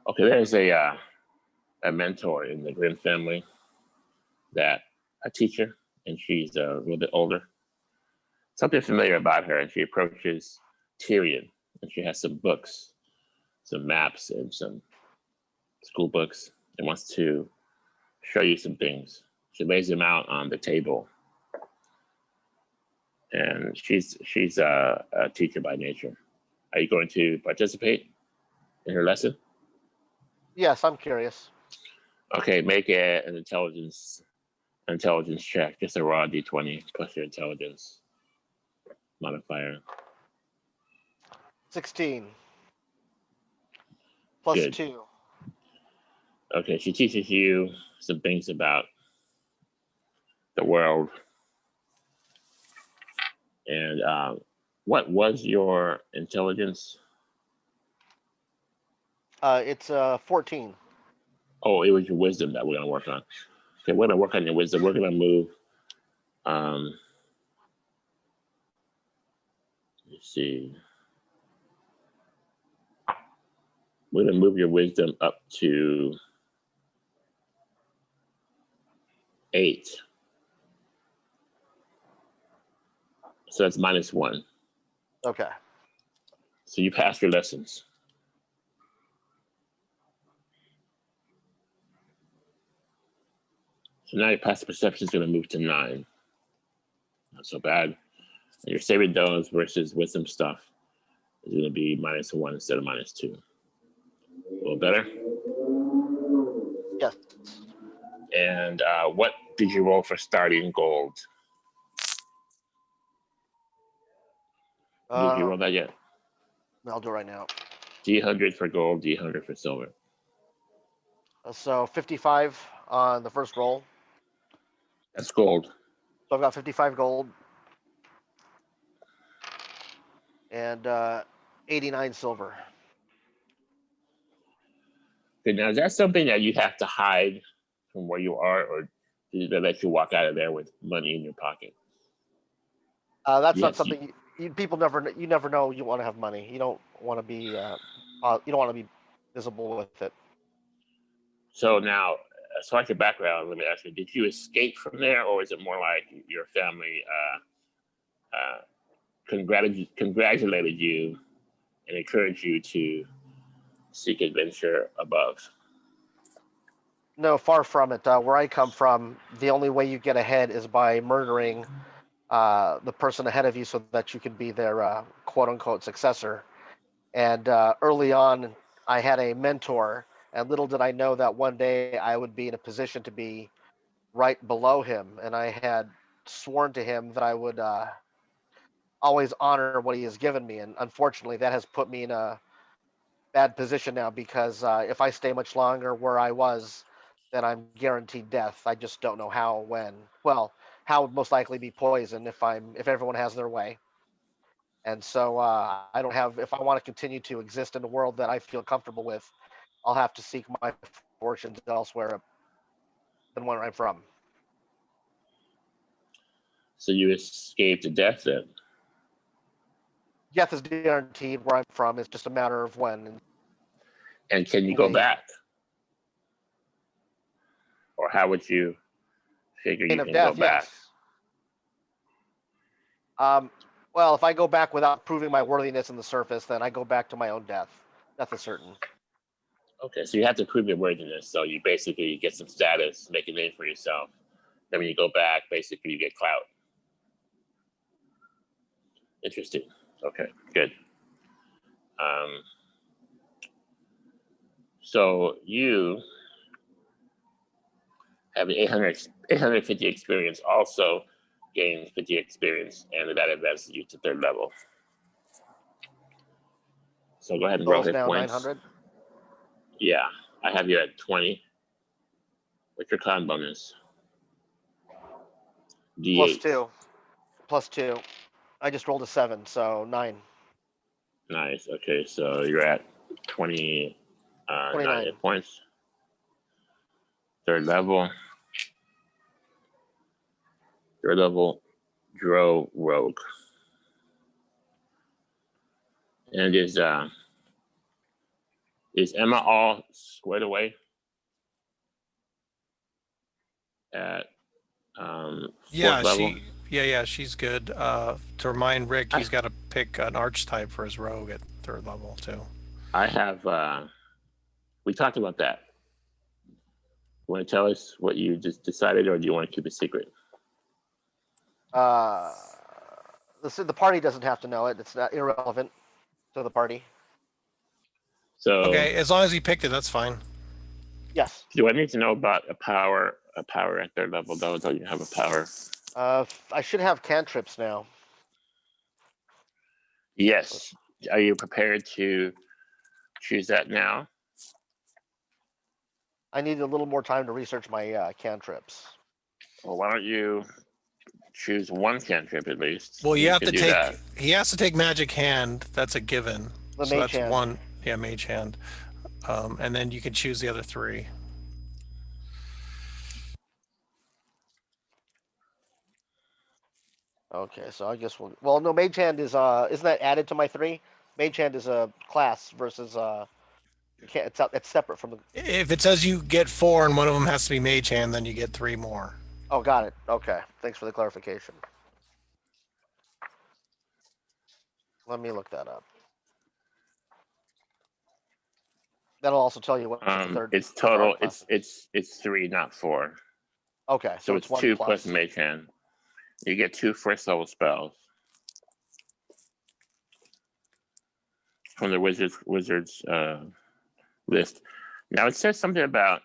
Okay, there's a mentor in the Grimm family, that a teacher, and she's a little bit older. Something familiar about her, and she approaches Tyrian, and she has some books, some maps, and some school books, and wants to show you some things. She lays them out on the table, and she's a teacher by nature. Are you going to participate in her lesson? Yes, I'm curious. Okay, make an intelligence check, just a raw d20 plus your intelligence modifier. 16 plus Good. 2. Okay, she teaches you some things about the world. And what was your intelligence? It's 14. Oh, it was your wisdom that we're gonna work on. Okay, we're gonna work on your wisdom. We're gonna move. Let's see. We're gonna move your wisdom up to 8. So that's -1. Okay. So you passed your lessons. So now your passive perception is going to move to 9. Not so bad. And your saving throws versus wisdom stuff is going to be -1 instead of -2. A little better? Yes. And what did you roll for starting gold? Did you roll that yet? I'll do it right now. D100 for gold, D100 for silver. So 55 on the first roll. That's gold. So I've got 55 gold and 89 silver. Okay, now is that something that you have to hide from where you are, or did they let you walk out of there with money in your pocket? That's not something people never. You never know. You want to have money. You don't want to be. You don't want to be visible with it. So now, as far as your background, let me ask you: did you escape from there, or is it more like your family congratulated you and encouraged you to seek adventure above? No, far from it. Where I come from, the only way you get ahead is by murdering the person ahead of you so that you can be their quote unquote successor. And early on, I had a mentor, and little did I know that one day I would be in a position to be right below him. And I had sworn to him that I would always honor what he has given me. And unfortunately, that has put me in a bad position now because if I stay much longer where I was, then I'm guaranteed death. I just don't know how, when. Well, how would most likely be poison if everyone has their way. And so I don't have. If I want to continue to exist in a world that I feel comfortable with, I'll have to seek my fortunes elsewhere than where I'm from. So you escaped to death then? Death is guaranteed where I'm from. It's just a matter of when. And can you go back? Or how would you figure you can go back? Yes. Well, if I go back without proving my worthiness in the surface, then I go back to my own death. Death is certain. Okay, so you have to prove your worthiness. So you basically get some status, make a name for yourself. Then when you go back, basically you get clout. Interesting. Okay, good. So you have an 850 experience, also gain 50 experience, and that advances you to 3rd level. So go ahead and roll hit points. 900? Yeah, I have you at 20. What's your con bonus? D8. Plus 2. I just rolled a 7, so 9. Nice. Okay, so you're at 29 hit points. 3rd level. 3rd level, Dro Rogue. And it is Is Emma all squared away at Yeah, fourth level? she's good. To remind Rick, he's got to pick an archetype for his rogue at 3rd level too. I have. We talked about that. You want to tell us what you just decided, or do you want to keep it secret? The party doesn't have to know it. It's not irrelevant to the party. So Okay, as long as he picked it, that's fine. Yes. do I need to know about a power at 3rd level though? Until you have a power. I should have cantrips now. Yes. Are you prepared to choose that now? I need a little more time to research my cantrips. Well, why don't you choose one cantrip at least? Well, you have to can do take. that. He has to take Magic Hand. That's a given. The so Mage that's Hand. one. Yeah, Mage Hand. And then you can choose the other 3. Okay, so I guess well, no, Mage Hand is isn't that added to my 3? Mage Hand is a class versus it's separate from the. If it says you get 4 and one of them has to be Mage Hand, then you get 3 more. Oh, got it. Okay, thanks for the clarification. Let me look that up. That'll also tell you what the third. It's total. It's 3, not 4. Okay, So it's 2 plus Mage Hand. You get 2 first level spells from the wizards list. Now it says something about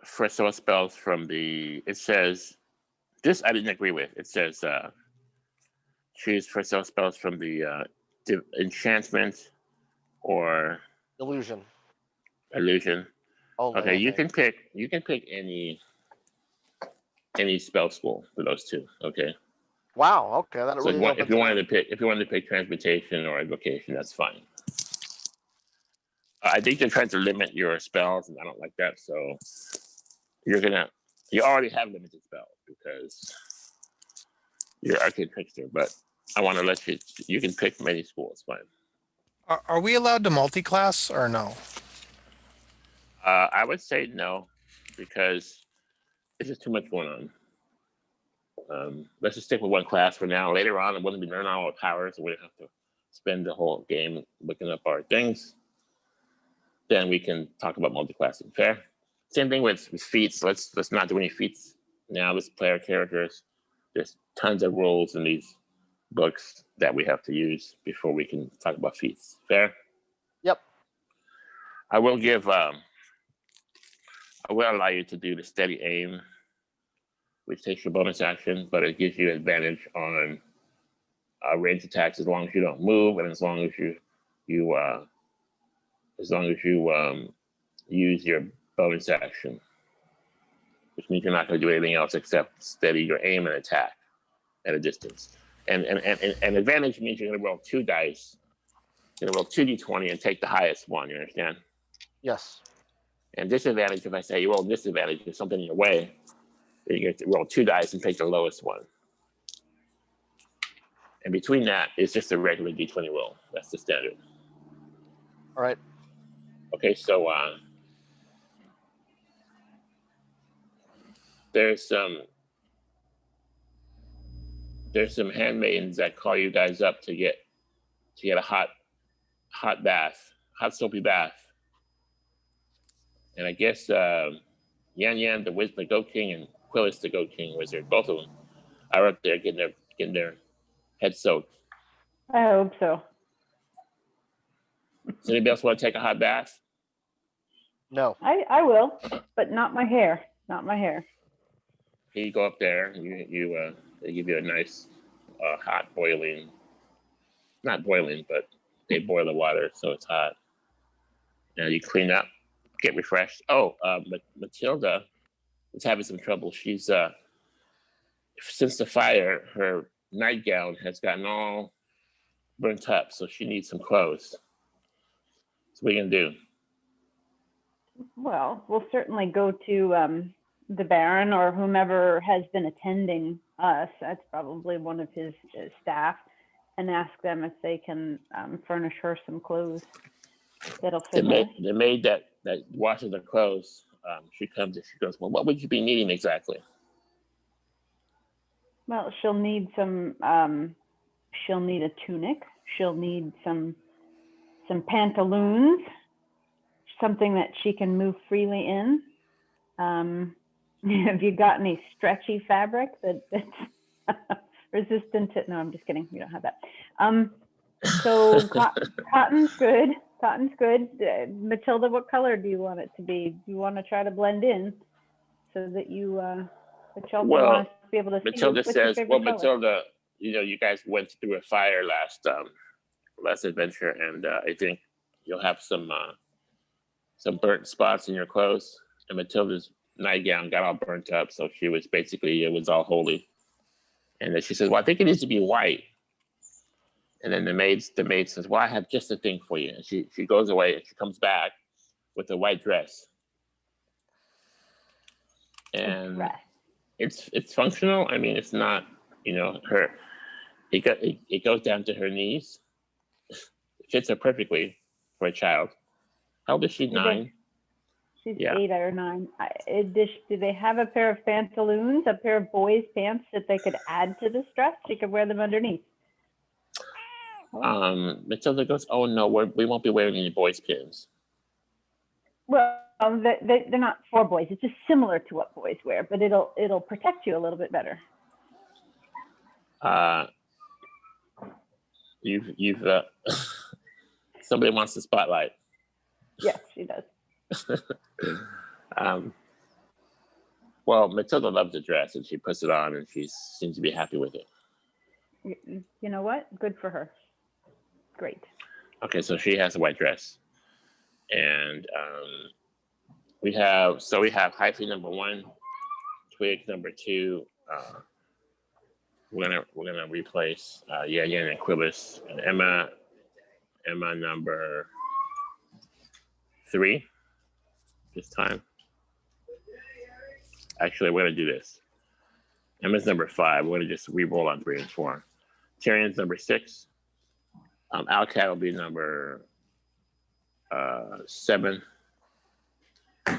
first level spells from the. It says this I didn't agree with. It says choose first level spells from the enchantment or illusion. Oh, okay, you can pick any spell school for those 2. Okay. Wow. Okay, that so really. if you wanted to pick transmutation or invocation, that's fine. I think they're trying to limit your spells, and I don't like that. So you already have limited spells because you're Arcane Trickster. But I want to let you can pick from any school. It's fine. Are we allowed to multi-class or no? I would say no, because there's just too much going on. Let's just stick with one class for now. Later on, when we learn all our powers, we don't have to spend the whole game looking up our things. Then we can talk about multi-classing. Fair. Same thing with feats. Let's not do any feats now. Let's play our characters. There's tons of rules in these books that we have to use before we can talk about feats. Fair. Yep. I will allow you to do the steady aim, which takes your bonus action, but it gives you advantage on range attacks as long as you don't move, and as long as you use your bonus action, which means you're not going to do anything else except steady your aim and attack at a distance. And advantage means you're going to roll 2 dice. You're going to roll 2d20 and take the highest one. You understand? Yes. And disadvantage, if I say you roll disadvantage, there's something in your way, you get to roll 2 dice and take the lowest one. And between that is just a regular d20 roll. That's the standard. All right. Okay, so there's some handmaidens that call you guys up to get a hot soapy bath. And I guess Yan Yan, the Goat King, and Quillis, the Goat King wizard, both of them are up there getting their head soaked. I hope so. Does anybody else want to take a hot bath? No. I will, but not my hair. Not my hair. You go up there, and they give you a nice hot boiling, not boiling, but they boil the water so it's hot. Now you clean up, get refreshed. Oh, Matilda is having some trouble. She's since the fire, her nightgown has gotten all burnt up, so she needs some clothes. So what are you gonna do? Well, we'll certainly go to the Baron or whomever has been attending us. That's probably one of his staff, and ask them if they can furnish her some clothes that'll The fit her. maid that washes the clothes, she comes and she goes, well, what would you be needing exactly? Well, she'll need some. She'll need a tunic. She'll need some pantaloons, something that she can move freely in. Have you got any stretchy fabric that's resistant to? No, I'm just kidding. We don't have that. So cotton's good. Cotton's good. Matilda, what color do you want it to be? Do you want to try to blend in so that you, but you also want us to be able to see Matilda what's your says, favorite well, color? Matilda, you guys went through a fire last adventure, and I think you'll have some burnt spots in your clothes. And Matilda's nightgown got all burnt up, so she was basically, it was all holy. And then she says, well, I think it needs to be white. And then the maid says, well, I have just the thing for you. And she goes away and she comes back with a white dress. And it's functional. I mean, it's not, it goes down to her knees. It fits her perfectly for a child. How old is she? 9? She's 8 or 9. Do they have a pair of pantaloons, a pair of boys' pants that they could add to this dress? She could wear them underneath. Matilda goes, oh no, we won't be wearing any boys' pants. Well, they're not for boys. It's just similar to what boys wear, but it'll protect you a little bit better. You've somebody wants the spotlight. Yes, she does. Well, Matilda loves the dress and she puts it on and she seems to be happy with it. You know what? Good for her. Great. Okay, so she has a white dress. And we have hyphy number 1, twig number 2. We're gonna replace Yan and Quibus and Emma number 3 this time. Actually, we're gonna do this. Emma's number 5. We're gonna just re-roll on 3 and 4. Tyrion's number 6. Al-Kad will be number 7. I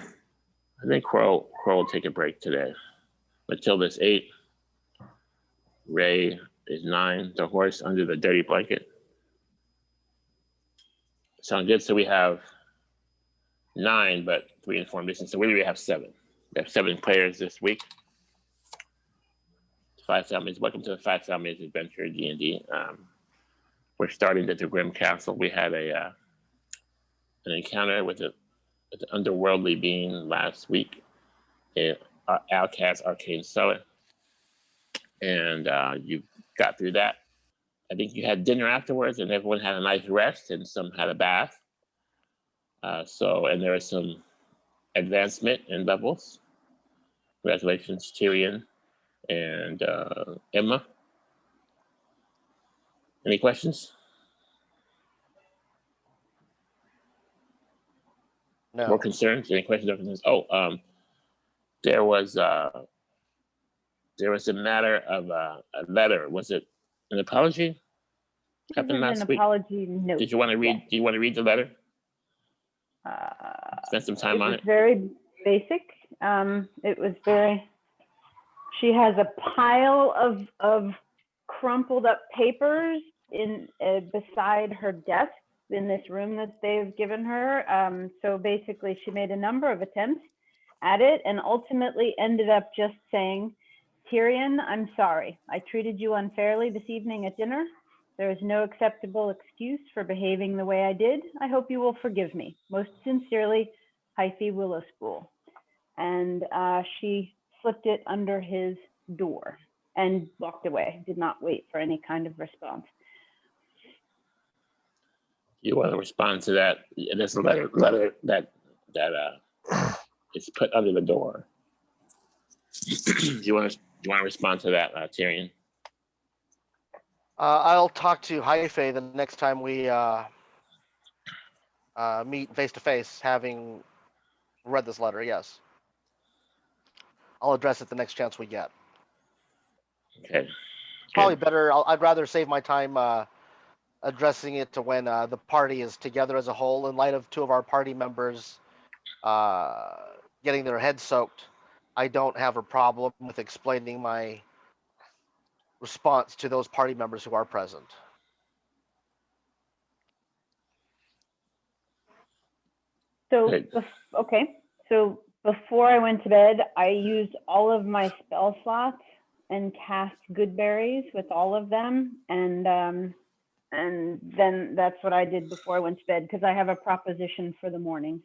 think Crow will take a break today. Matilda's 8. Ray is 9. The horse under the dirty blanket. Sound good? So we have 9, but 3 and 4 missing. So we have 7. We have 7 players this week. 5 Families. Welcome to the 5 Families Adventure D&D. We're starting at the Grimm Castle. We had an encounter with an underworldly being last week in Al-Kad's arcane cellar. And you got through that. I think you had dinner afterwards and everyone had a nice rest and some had a bath. And there was some advancement in levels. Congratulations, Tyrian and Emma. Any questions? No. More concerns? Any questions or concerns? There was a matter of a letter. Was it an apology? Happened last week. Apology note. Did you want to read? Yes. Do you want to read the letter? Spend some time on it. It was very basic. It was very. She has a pile of crumpled up papers in beside her desk in this room that they've given her. So basically, she made a number of attempts at it and ultimately ended up just saying, Tyrian, I'm sorry. I treated you unfairly this evening at dinner. There is no acceptable excuse for behaving the way I did. I hope you will forgive me. Most sincerely, Hyphy Willowspool. And she slipped it under his door and walked away, did not wait for any kind of response. You want to respond to that? There's a letter that is put under the door. Do you want to respond to that, Tyrian? I'll talk to Hyphy the next time we meet face to face, having read this letter. Yes, I'll address it the next chance we get. Okay. probably better. I'd rather save my time addressing it to when the party is together as a whole. In light of two of our party members getting their heads soaked, I don't have a problem with explaining my response to those party members who are present. So, Good. okay. So before I went to bed, I used all of my spell slots and cast good berries with all of them. And then that's what I did before I went to bed, because I have a proposition for the morning.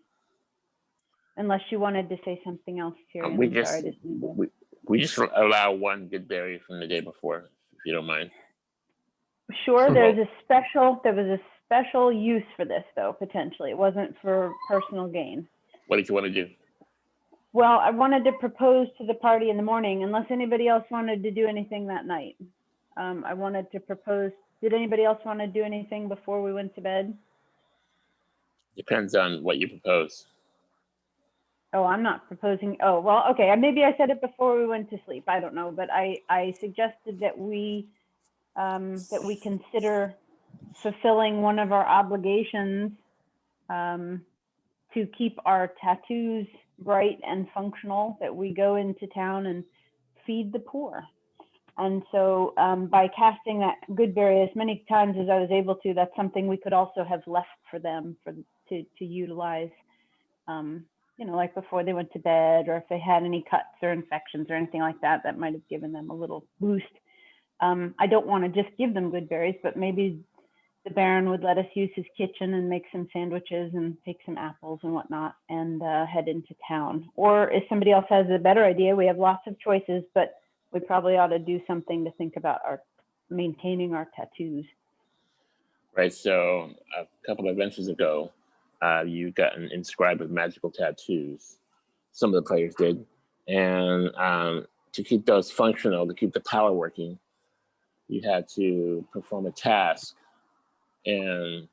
Unless you wanted to say something else, Tyrian. We I'm just sorry, I didn't mean to. we just allow one good berry from the day before, if you don't mind. Sure, there was a special use for this, though, potentially. It wasn't for personal gain. What did you want to do? Well, I wanted to propose to the party in the morning, unless anybody else wanted to do anything that night. I wanted to propose. Did anybody else want to do anything before we went to bed? Depends on what you propose. Oh, I'm not proposing. Oh, well, okay. Maybe I said it before we went to sleep. I don't know, but I suggested that we consider fulfilling one of our obligations to keep our tattoos bright and functional, that we go into town and feed the poor. And so by casting that good berry as many times as I was able to, that's something we could also have left for them to utilize, like before they went to bed, or if they had any cuts or infections or anything like that, that might have given them a little boost. I don't want to just give them good berries, but maybe the Baron would let us use his kitchen and make some sandwiches and take some apples and whatnot and head into town. Or if somebody else has a better idea, we have lots of choices, but we probably ought to do something to think about maintaining our tattoos. Right. So a couple of adventures ago, you got inscribed with magical tattoos. Some of the players did, and to keep those functional, to keep the power working, you had to perform a task. And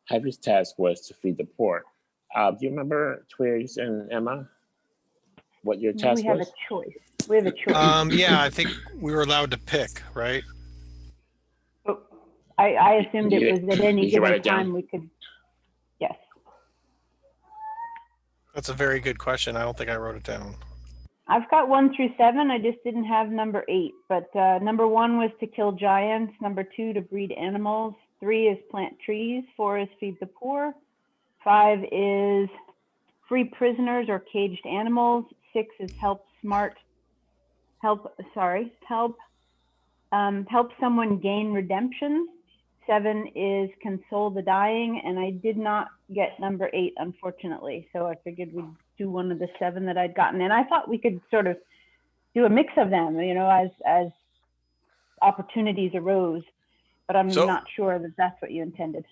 Hyper's task was to feed the poor. Do you remember, Twigs and Emma, what your task We have was? a choice. We have a choice. Yeah, I think we were allowed to pick, right? I assumed it was at any Did you write given it down? time we could. Yes. That's a very good question. I don't think I wrote it down. I've got 1 through 7. I just didn't have number 8. But number 1 was to kill giants. Number 2, to breed animals. 3 is plant trees. 4 is feed the poor. 5 is free prisoners or caged animals. 6 is help someone gain redemption. 7 is console the dying, and I did not get number 8, unfortunately. So I figured we'd do one of the 7 that I'd gotten, and I thought we could sort of do a mix of them, as opportunities arose. But I'm not sure that that's what you intended.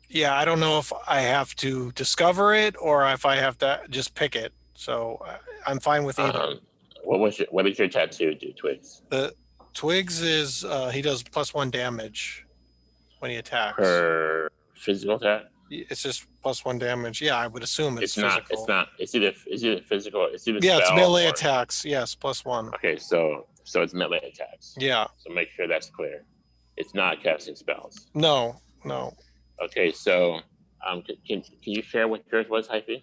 Yeah, I don't know if I have to discover it or if I have to just pick it. So I'm fine with either. What did your tattoo do, Twigs? The Twigs is he does +1 damage when he attacks. Per physical attack? It's just +1 damage. Yeah, I would assume it's not. physical. It's not. It's either physical. It's either Yeah, spell it's melee or, attacks. Yes, +1. Okay, so it's melee attacks. Yeah. So make sure that's clear. It's not casting spells. No. Okay, so can you share what yours was, Hyphy?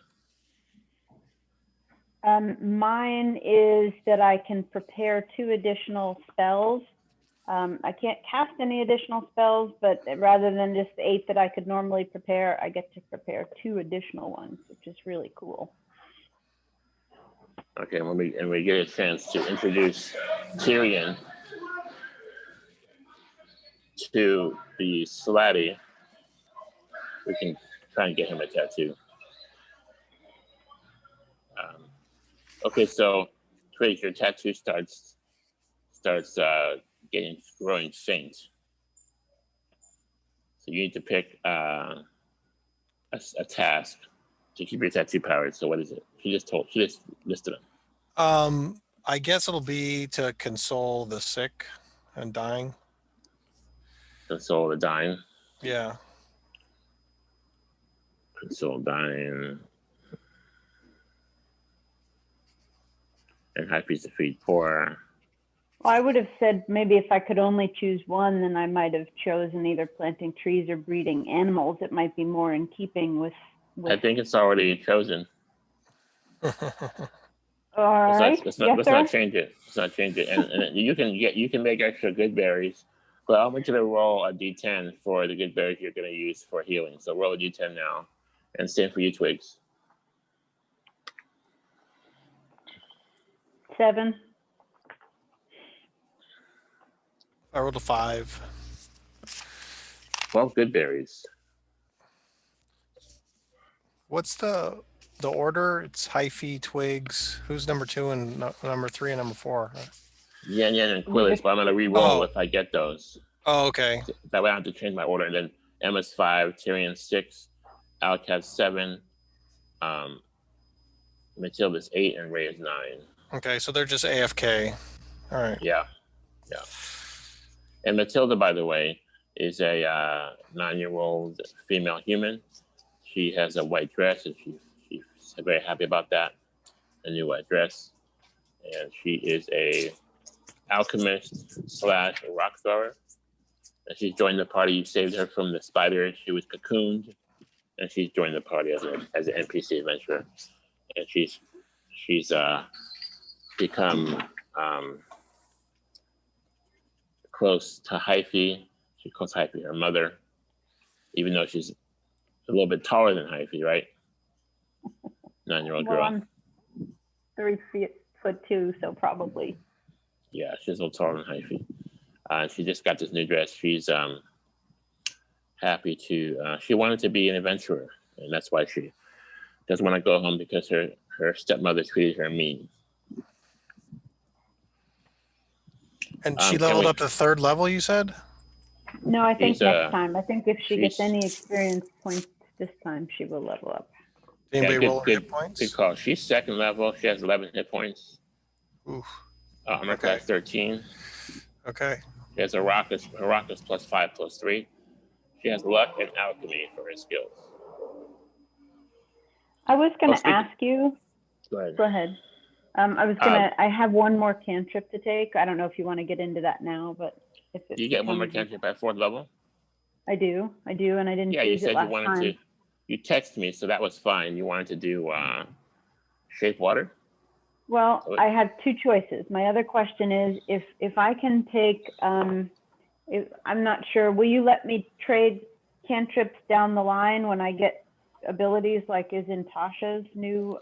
Mine is that I can prepare 2 additional spells. I can't cast any additional spells, but rather than just 8 that I could normally prepare, I get to prepare 2 additional ones, which is really cool. Okay, when we get a chance to introduce Tyrian to the Slatty, we can try and get him a tattoo. Okay, so Twigs, your tattoo starts growing faint. So you need to pick a task to keep your tattoo powered. So what is it? She just listed them. I guess it'll be to console the sick and dying. Console the dying. Yeah. Console dying. And happy to feed poor. I would have said maybe if I could only choose one, then I might have chosen either planting trees or breeding animals. It might be more in keeping with I think it's already chosen. All right. Let's Yes, not sir. change it. Let's not change it. And you can make extra good berries, but I want you to roll a d10 for the good berries you're going to use for healing. So roll a d10 now, and same for you, Twigs. 7. I rolled a 5. 12 good berries. What's the order? It's hyphy, twigs. Who's number 2 and number 3 and number 4? Yan Yan and Quillis, but I'm going to re-roll if I get those. Oh, okay. That way I have to change my order. And then Emma's 5, Tyrian 6, Al-Kad 7, Matilda's 8, and Ray is 9. Okay, so they're just AFK. All right. Yeah. And Matilda, by the way, is a 9-year-old female human. She has a white dress, and she's very happy about that. A new white dress, and she is a alchemist / rock thrower. And she's joined the party. You saved her from the spider. She was cocooned, and she's joined the party as an NPC adventurer. And she's become close to Hyphy. She calls Hyphy her mother, even though she's a little bit taller than Hyphy, right? 9-year-old girl. Well, I'm 3'2", so probably. Yeah, she's a little taller than Hyphy. She just got this new dress. She's happy to. She wanted to be an adventurer, and that's why she doesn't want to go home because her stepmother treated her mean. And she leveled up to 3rd level, you said? No, I think She's, next time. I think if she gets she's- any experience points this time, she will level up. Anybody good, roll good, hit points? Good call. She's 2nd level. She has 11 hit points. Oof. Armor Okay. class 13. Okay. She has a rock is +5 +3. She has luck and alchemy for her skills. I was going to speaking- ask you. Go ahead. Go ahead. I have one more cantrip to take. I don't know if you want to get into that now, but if it You get one more becomes- cantrip at 4th level? I do, and I didn't Yeah, you choose it said you last wanted time. to. You texted me, so that was fine. You wanted to do shape water? Well, Oh, I have 2 choices. My other question is if I can take, I'm not sure, will you let me trade cantrips down the line when I get abilities like is in Tasha's new,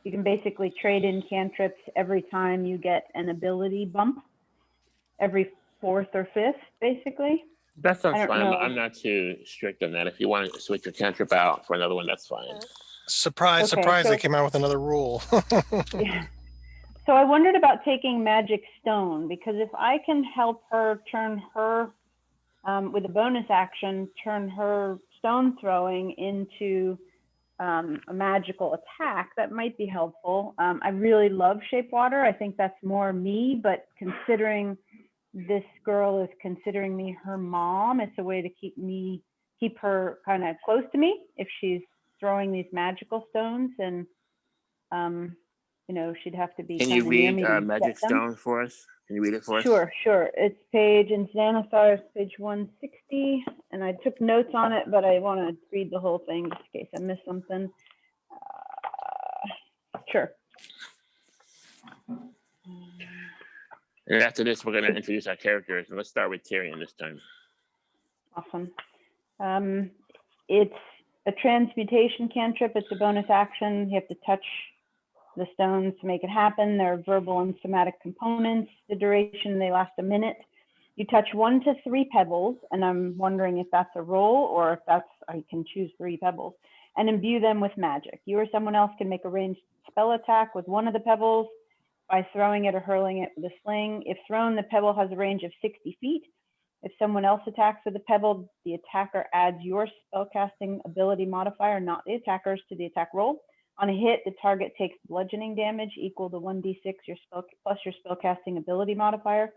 you can basically trade in cantrips every time you get an ability bump, every 4th or 5th, basically. That sounds I don't fine. know. I'm not too strict on that. If you want to switch your cantrip out for another one, that's fine. Surprise, Okay, surprise, so- they came out with another rule. Yeah. So I wondered about taking Magic Stone, because if I can help her turn her, with a bonus action, turn her stone throwing into a magical attack, that might be helpful. I really love Shape Water. I think that's more me, but considering this girl is considering me her mom, it's a way to keep her kind of close to me if she's throwing these magical stones, and she'd have to be Can kind you of near read me to Magic get them. Stone for us? Can you read it for us? Sure. It's in Xanathar, page 160, and I took notes on it, but I want to read the whole thing just in case I missed something. Sure. And after this, we're going to introduce our characters. And let's start with Tyrian this time. Awesome. It's a transmutation cantrip. It's a bonus action. You have to touch the stones to make it happen. There are verbal and somatic components. The duration, they last a minute. You touch 1 to 3 pebbles, and I'm wondering if that's a roll or if I can choose 3 pebbles, and imbue them with magic. You or someone else can make a ranged spell attack with one of the pebbles by throwing it or hurling it with a sling. If thrown, the pebble has a range of 60 feet. If someone else attacks with a pebble, the attacker adds your spellcasting ability modifier, not the attacker's, to the attack roll. On a hit, the target takes bludgeoning damage equal to 1d6 plus your spellcasting ability modifier.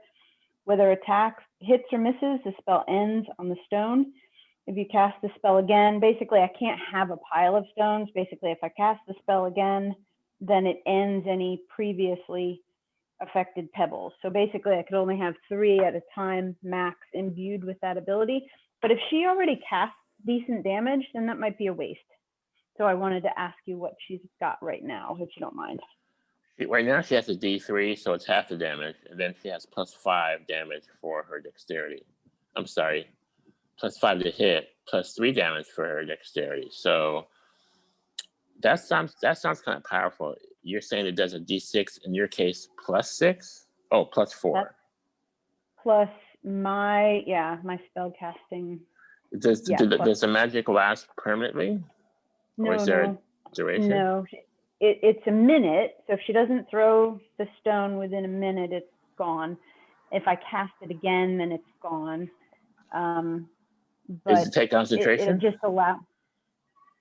Whether attack hits or misses, the spell ends on the stone. If you cast the spell again, basically I can't have a pile of stones. Basically, if I cast the spell again, then it ends any previously affected pebbles. So basically I could only have 3 at a time max imbued with that ability. But if she already casts decent damage, then that might be a waste. So I wanted to ask you what she's got right now, if you don't mind. Right now she has a D3, so it's half the damage, and then she has +5 damage for her dexterity. I'm sorry, +5 to hit, +3 damage for her dexterity. So that sounds kind of powerful. You're saying it does a D6 in your case +6? Oh, +4. That's plus my spell casting. Does the magic last permanently? Or No, is there no, a duration? no. It's a minute. So if she doesn't throw the stone within a minute, it's gone. If I cast it again, then it's gone. But Does it take concentration? It'll just allow.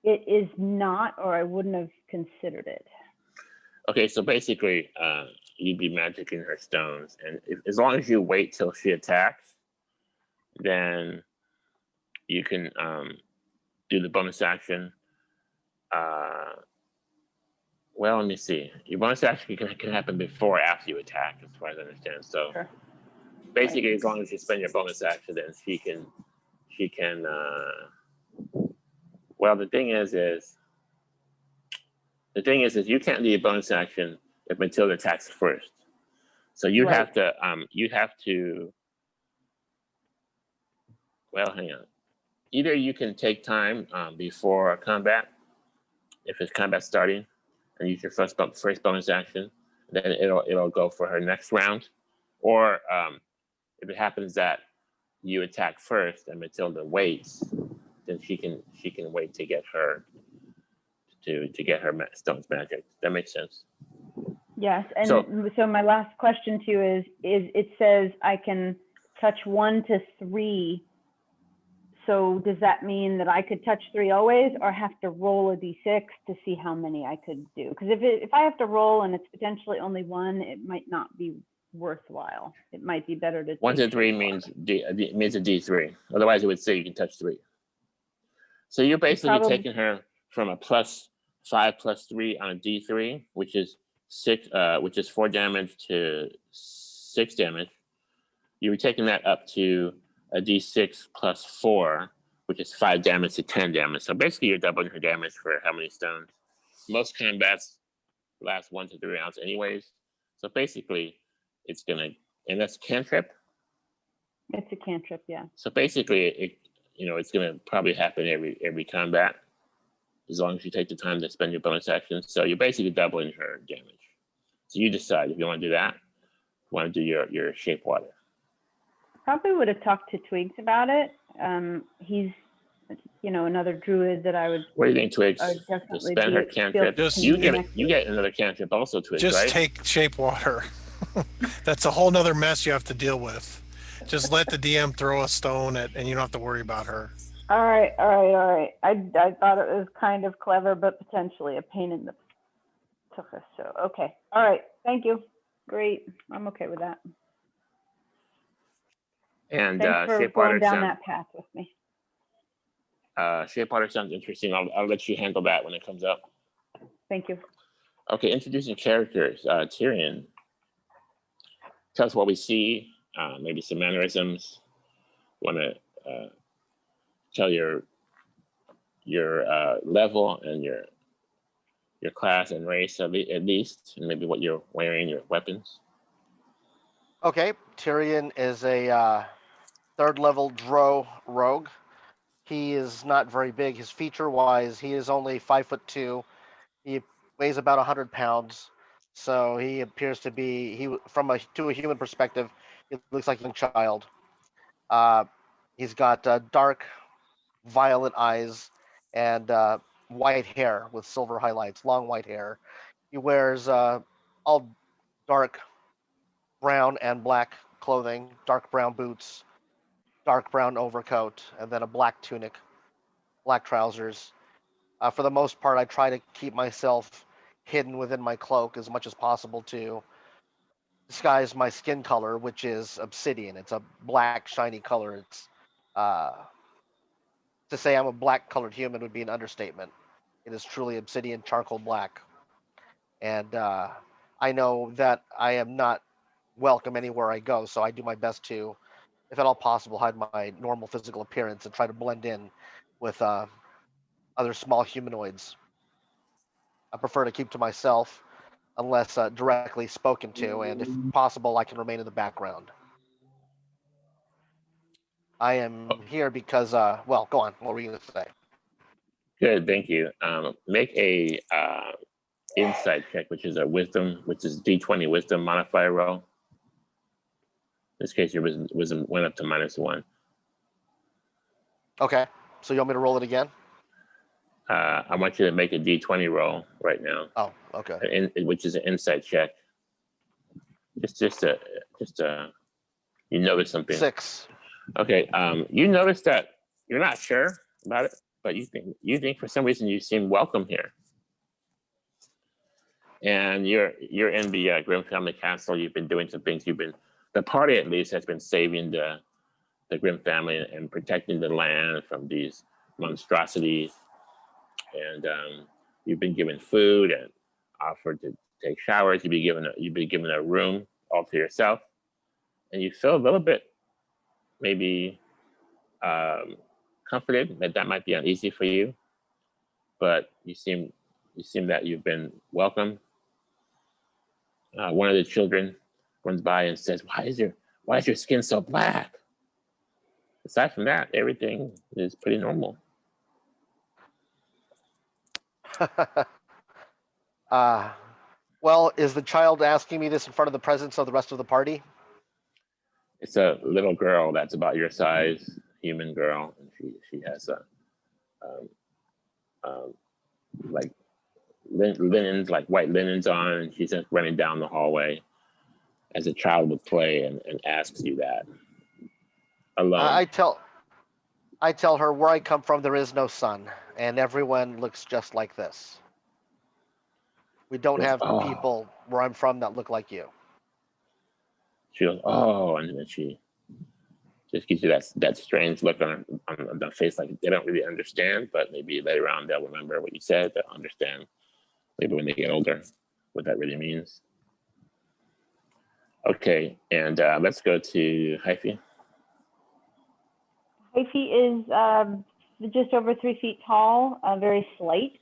It is not, or I wouldn't have considered it. Okay, so basically, you'd be magicking her stones, and as long as you wait till she attacks, then you can do the bonus action. Well, let me see. Your bonus action can happen before or after you attack, as far as I understand. So Sure. basically, as long as you spend your bonus action, then she can. Well, the thing is you can't do your bonus action if Matilda attacks first. So you Right. have to. Well, hang on. Either you can take time before combat, if it's combat starting, and use your first bonus action. Then it'll go for her next round, or if it happens that you attack first and Matilda waits, then she can wait to get her stones magic. That makes sense. Yes, and so my last question to you is it says I can touch 1 to 3. So does that mean that I could touch 3 always, or have to roll a d6 to see how many I could do? Because if I have to roll and it's potentially only 1, it might not be worthwhile. It might be better to 1 to 3 means a D3. Otherwise, it would say you can touch 3. So you're basically taking her from a +5 +3 on a D3, which is 6, which is 4 damage to 6 damage. You were taking that up to a D6 +4, which is 5 damage to 10 damage. So basically, you're doubling her damage for how many stones? Most combats last 1 to 3 rounds, anyways. So basically, it's gonna, and that's cantrip. It's a cantrip, yeah. So basically, it's gonna probably happen every combat, as long as you take the time to spend your bonus action. So you're basically doubling her damage. So you decide if you want to do that, you want to do your shape water. Probably would have talked to Twigs about it. He's, another druid that I would. What do you think, Twigs? Definitely Spend her cantrip. You get another cantrip also, Twigs. Just right? take shape water. That's a whole nother mess you have to deal with. Just let the DM throw a stone at, and you don't have to worry about her. All right. I thought it was kind of clever, but potentially a pain in the tuchus. So okay. All right. Thank you. Great. I'm okay with that. And thanks for shape going water down that path with me. Shape water sounds interesting. I'll let you handle that when it comes up. Thank you. Okay, introducing characters. Tyrian, tell us what we see. Maybe some mannerisms. Want to tell your level and your class and race at least, and maybe what you're wearing, your weapons. Okay, Tyrian is a 3rd level Drow rogue. He is not very big. His feature-wise, he is only 5'2". He weighs about 100 pounds. So he appears to be to a human perspective, it looks like a young child. He's got dark violet eyes and white hair with silver highlights, long white hair. He wears all dark brown and black clothing, dark brown boots, dark brown overcoat, and then a black tunic, black trousers. For the most part, I try to keep myself hidden within my cloak as much as possible to disguise my skin color, which is obsidian. It's a black, shiny color. It's to say I'm a black-colored human would be an understatement. It is truly obsidian charcoal black, and I know that I am not welcome anywhere I go. So I do my best to, if at all possible, hide my normal physical appearance and try to blend in with other small humanoids. I prefer to keep to myself unless directly spoken to, and if possible, I can remain in the background. I am here because, well, go on. What were you going to say? Good, thank you. Make a insight check, which is a wisdom, which is D20 wisdom modifier roll. In this case, your wisdom went up to -1. Okay. So you want me to roll it again? I want you to make a D20 roll right now. Oh, okay. Which is an insight check. Just you notice something. 6. Okay. You notice that you're not sure about it, but you think for some reason you seem welcome here. And you're in the Grimm Family Castle. You've been doing some things. The party at least has been saving the Grimm family and protecting the land from these monstrosities. And you've been given food and offered to take showers. You've been given a room all to yourself, and you feel a little bit maybe comforted that might be uneasy for you, but you seem that you've been welcomed. One of the children runs by and says, why is your skin so black? Aside from that, everything is pretty normal. Well, is the child asking me this in front of the presence of the rest of the party? It's a little girl that's about your size, human girl, and she has like linens, like white linens on, and she's just running down the hallway as a child would play and asks you that alone. I tell her, where I come from, there is no sun, and everyone looks just like this. We don't have people where I'm from that look like you. She goes, oh, and then she just gives you that strange look on the face, like they don't really understand, but maybe later on they'll remember what you said. They'll understand maybe when they get older what that really means. Okay, and let's go to Hyphy. Hyphy is just over 3 feet tall, very slight,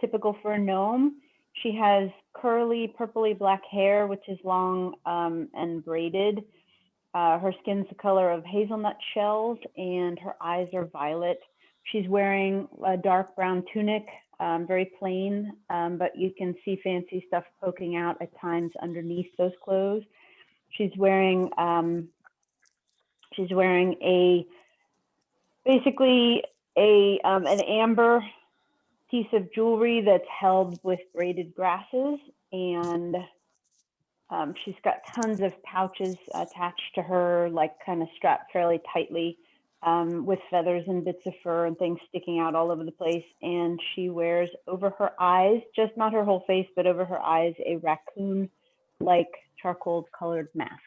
typical for a gnome. She has curly, purpley black hair, which is long and braided. Her skin's the color of hazelnut shells, and her eyes are violet. She's wearing a dark brown tunic, very plain, but you can see fancy stuff poking out at times underneath those clothes. She's wearing basically an amber piece of jewelry that's held with braided grasses, and she's got tons of pouches attached to her, like kind of strapped fairly tightly, with feathers and bits of fur and things sticking out all over the place. And she wears over her eyes, just not her whole face, but over her eyes, a raccoon-like charcoal-colored mask.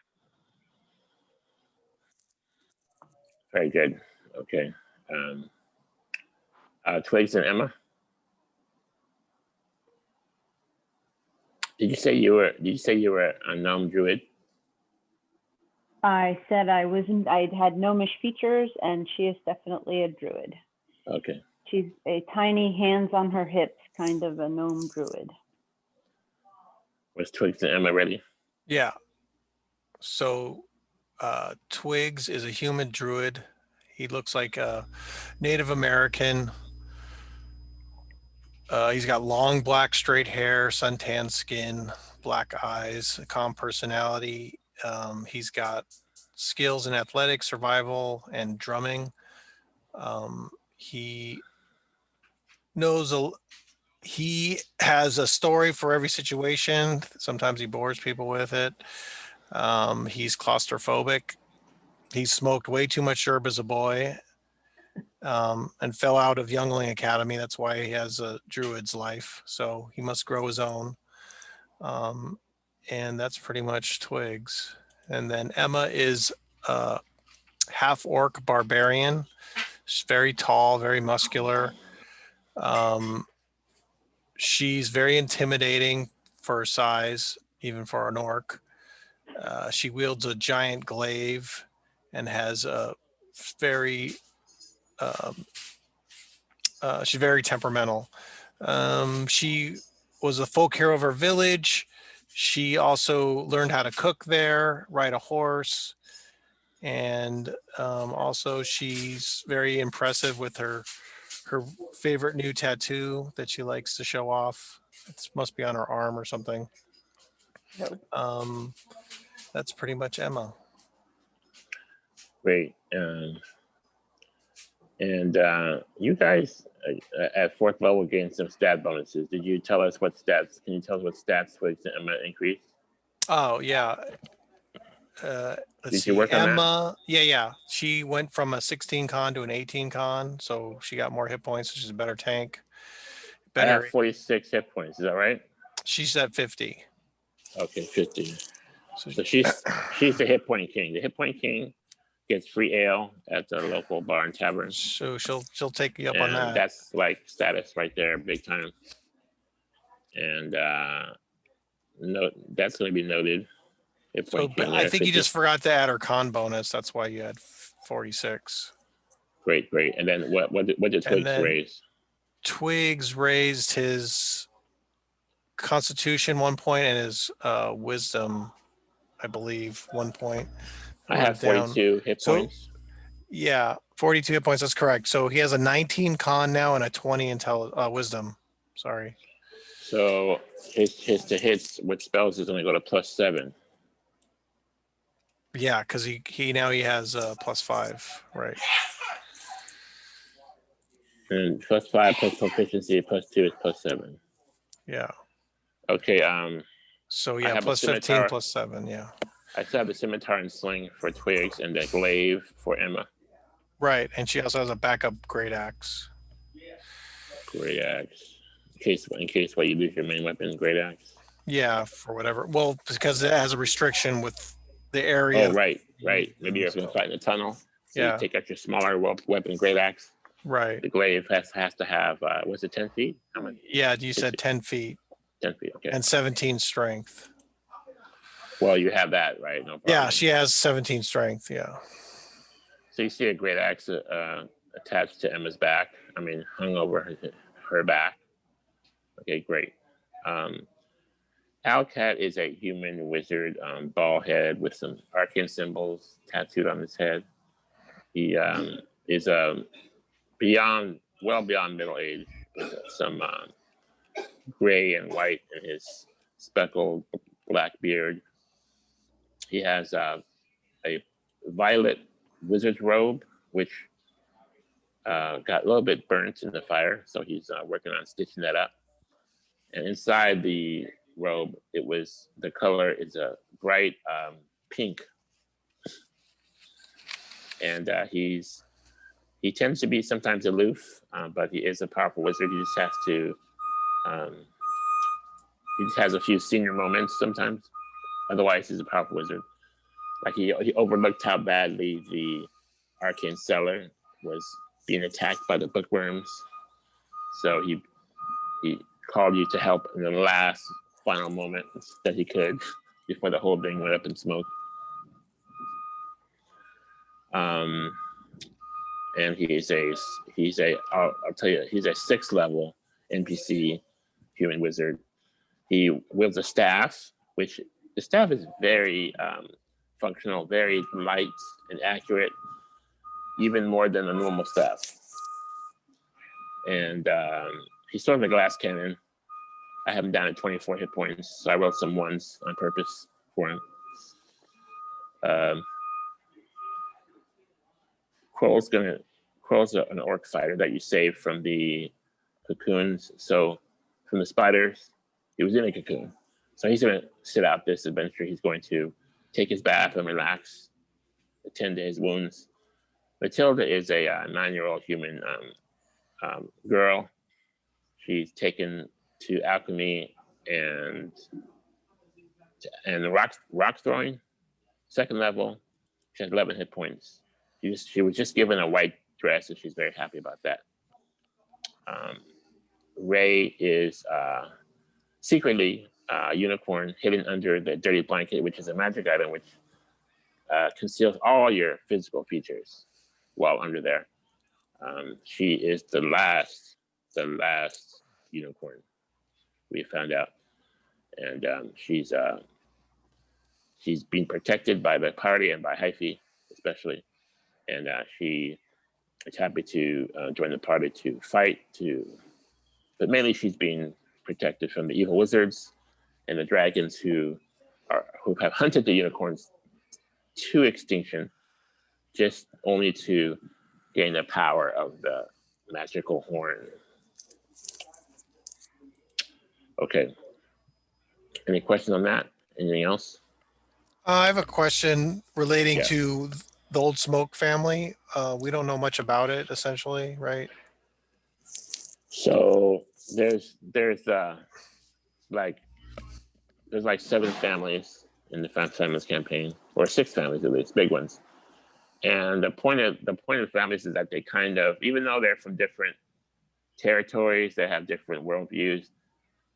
Very good. Okay. Twigs and Emma. Did you say you were a gnome druid? I said I had gnomish features, and she is definitely a druid. Okay. She's a tiny, hands on her hips, kind of a gnome druid. Was Twigs and Emma ready? Yeah. So Twigs is a human druid. He looks like a Native American. He's got long black straight hair, suntan skin, black eyes, a calm personality. He's got skills in athletics, survival, and drumming. He has a story for every situation. Sometimes he bores people with it. He's claustrophobic. He smoked way too much herb as a boy, and fell out of Youngling Academy. That's why he has a druid's life. So he must grow his own. And that's pretty much Twigs. And then Emma is a half orc barbarian. She's very tall, very muscular. She's very intimidating for her size, even for an orc. She wields a giant glaive and has a very she's very temperamental. She was a folk hero of her village. She also learned how to cook there, ride a horse, and also she's very impressive with her favorite new tattoo that she likes to show off. It must be on her arm or something. Nope. That's pretty much Emma. Great. And you guys at fourth level gained some stat bonuses. Did you tell us what stats? Can you tell us what stats was Emma increased? Oh yeah. Did you work on that? Emma. Yeah. She went from a 16 con to an 18 con, so she got more hit points. She's a better tank. I have 46 hit points. Is that right? She's at 50. Okay, 50. So So she's the hit point king. The hit point king gets free ale at the local bar and tavern. So she'll take you up on And that. that's like status right there, big time. And that's going to be noted. Hit So point king I there, think you 50. just forgot to add her con bonus. That's why you had 46. Great. And then what did Twigs then- raise? Twigs raised his constitution 1 point and his wisdom, I believe, 1 point. I have 42 hit So- points. Yeah, 42 hit points. That's correct. So he has a 19 con now and a 20 wisdom. Sorry. So his to hits with spells is going to go to +7. Yeah, because he now has +5. Right. And +5 plus proficiency +2 is +7. Yeah. Okay. So I yeah, have a +15 scimitar. +7. Yeah. I still have the scimitar and sling for Twigs and the glaive for Emma. Right, and she also has a backup great axe. Great axe. In case you lose your main weapon, great axe. Yeah, for whatever. Well, because it has a restriction with the area. Oh, right. Maybe you're going to fight in the tunnel. So Yeah. you take out your smaller weapon, great axe. Right. The glaive has to have, was it 10 feet? How much? Yeah, you said 10 feet 10 feet, okay. and 17 strength. Well, you have that, right? No problem. Yeah, she has 17 strength. Yeah. So you see a great axe attached to Emma's back. Hung over her back. Okay, great. Al-Kad is a human wizard, bald head with some arcane symbols tattooed on his head. He is well beyond middle age, with some gray and white in his speckled black beard. He has a violet wizard's robe, which got a little bit burnt in the fire, so he's working on stitching that up. And inside the robe, the color is a bright pink, and he tends to be sometimes aloof, but he is a powerful wizard. He just has a few senior moments sometimes. Otherwise, he's a powerful wizard. Like he overlooked how badly the arcane cellar was being attacked by the bookworms, so he called you to help in the last final moment that he could before the whole thing went up in smoke. And he's a I'll tell you, he's a 6th level NPC human wizard. He wields a staff, which the staff is very functional, very light and accurate, even more than a normal staff. And he's sort of a glass cannon. I have him down at 24 hit points, so I rolled some 1s on purpose for him. Quill's an orc fighter that you save from the cocoons. So from the spiders, he was in a cocoon. So he's going to sit out this adventure. He's going to take his bath and relax, attend to his wounds. Matilda is a 9-year-old human girl. She's taken to alchemy and rock throwing, 2nd level. She has 11 hit points. She was just given a white dress, and she's very happy about that. Ray is secretly unicorn hidden under the dirty blanket, which is a magic item which conceals all your physical features while under there. She is the last unicorn we found out, and she's being protected by the party and by Hyphy especially, and she is happy to join the party to fight, but mainly she's being protected from the evil wizards and the dragons who have hunted the unicorns to extinction, just only to gain the power of the magical horn. Okay. Any questions on that? Anything else? I have a question relating Yeah. to the old Smoke family. We don't know much about it, essentially, right? So there's like 7 families in the Families campaign, or 6 families at least, big ones. And the point of the families is that they kind of, even though they're from different territories, they have different worldviews,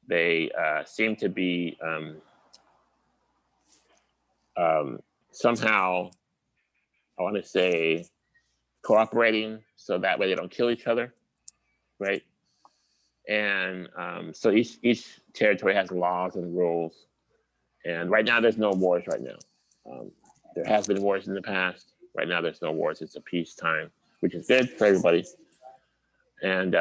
they seem to be somehow, I want to say, cooperating, so that way they don't kill each other, right? And so each territory has laws and rules. And right now, there's no wars right now. There has been wars in the past. Right now, there's no wars. It's a peace time, which is good for everybody. And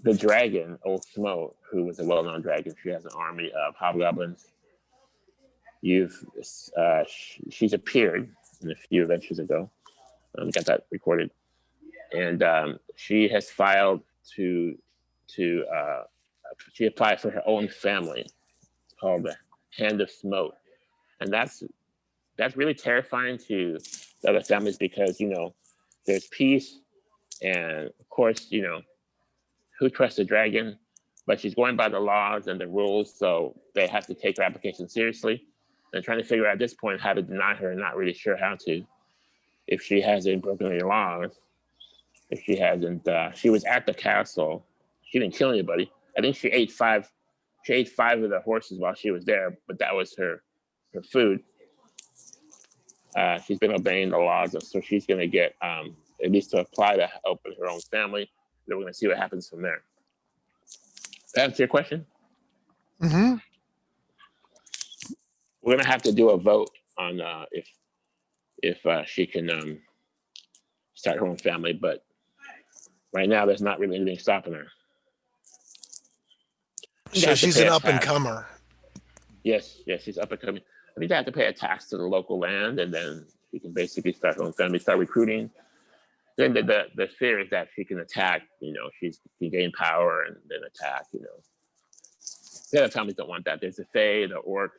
the dragon, Old Smoke, who was a well-known dragon, she has an army of hobgoblins. She's appeared in a few adventures ago. Got that recorded, and she has filed she applied for her own family. It's called the Hand of Smoke, and that's really terrifying to the other families because there's peace, and of course who trusts a dragon, but she's going by the laws and the rules, so they have to take her application seriously. And trying to figure out at this point how to deny her, and not really sure how to, if she hasn't broken any laws, if she hasn't. She was at the castle. She didn't kill anybody. I think she ate 5. She ate 5 of the horses while she was there, but that was her food. She's been obeying the laws, so she's going to get at least to apply to open her own family. Then we're going to see what happens from there. That answer your question? Mm-hmm. We're going to have to do a vote on if she can start her own family, but right now there's not really anything stopping her. So she's an up-and-comer. Yes, she's up and coming. I think they have to pay a tax to the local land, and then she can basically start her own family, start recruiting. Then the fear is that she can attack. She can gain power and then attack. The other families don't want that. There's the Fae, the Orcs,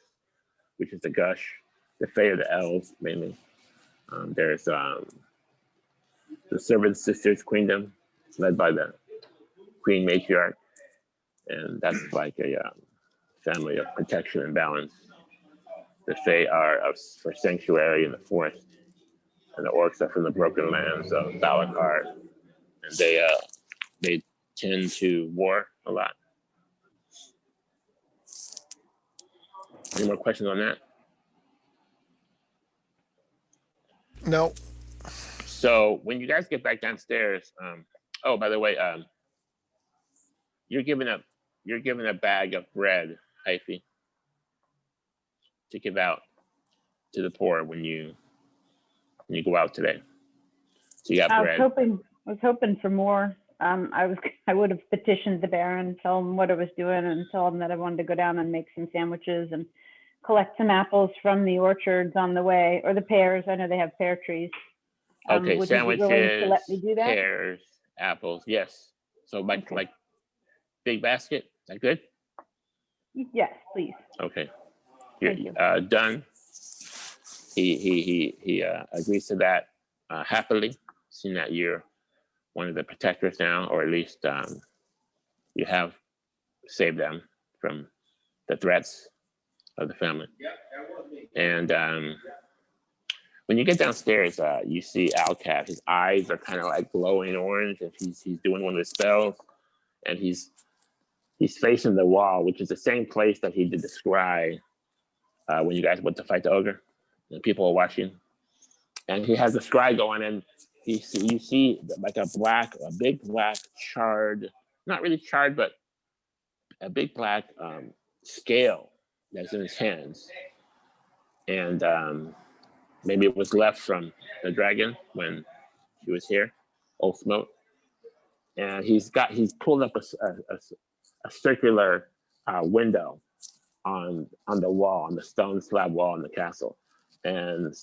which is the Gush. The Fae are the Elves mainly. There's the Servant Sisters Queendom, led by the Queen Matriarch, and that's like a family of protection and balance. The Fae are for sanctuary in the forest, and the Orcs are from the broken lands of Balakar, and they tend to war a lot. Any more questions on that? No. So when you guys get back downstairs, oh, by the way, you're given a bag of bread, Hyphy, to give out to the poor when you go out today. So you got bread. I was hoping for more. I would have petitioned the Baron, tell him what I was doing, and tell him that I wanted to go down and make some sandwiches and collect some apples from the orchards on the way, or the pears. I know they have pear trees. Okay, would sandwiches, you be willing to let me do that? pears, apples. Yes. So like big basket. Is that good? Yes, please. Okay. Thank you. Done. He agrees to that happily, seeing that you're one of the protectors now, or at least you have saved them from the threats of the family. And when you get downstairs, you see Al-Kad. His eyes are kind of like glowing orange, and he's doing one of the spells, and he's He's facing the wall, which is the same place that he did the scry when you guys went to fight the ogre. And people are watching. And he has the scry going, and you see like a big black charred, not really charred, but a big black scale that's in his hands. And maybe it was left from the dragon when he was here, Old Smoke. And he's pulled up a circular window on the wall, on the stone slab wall in the castle. And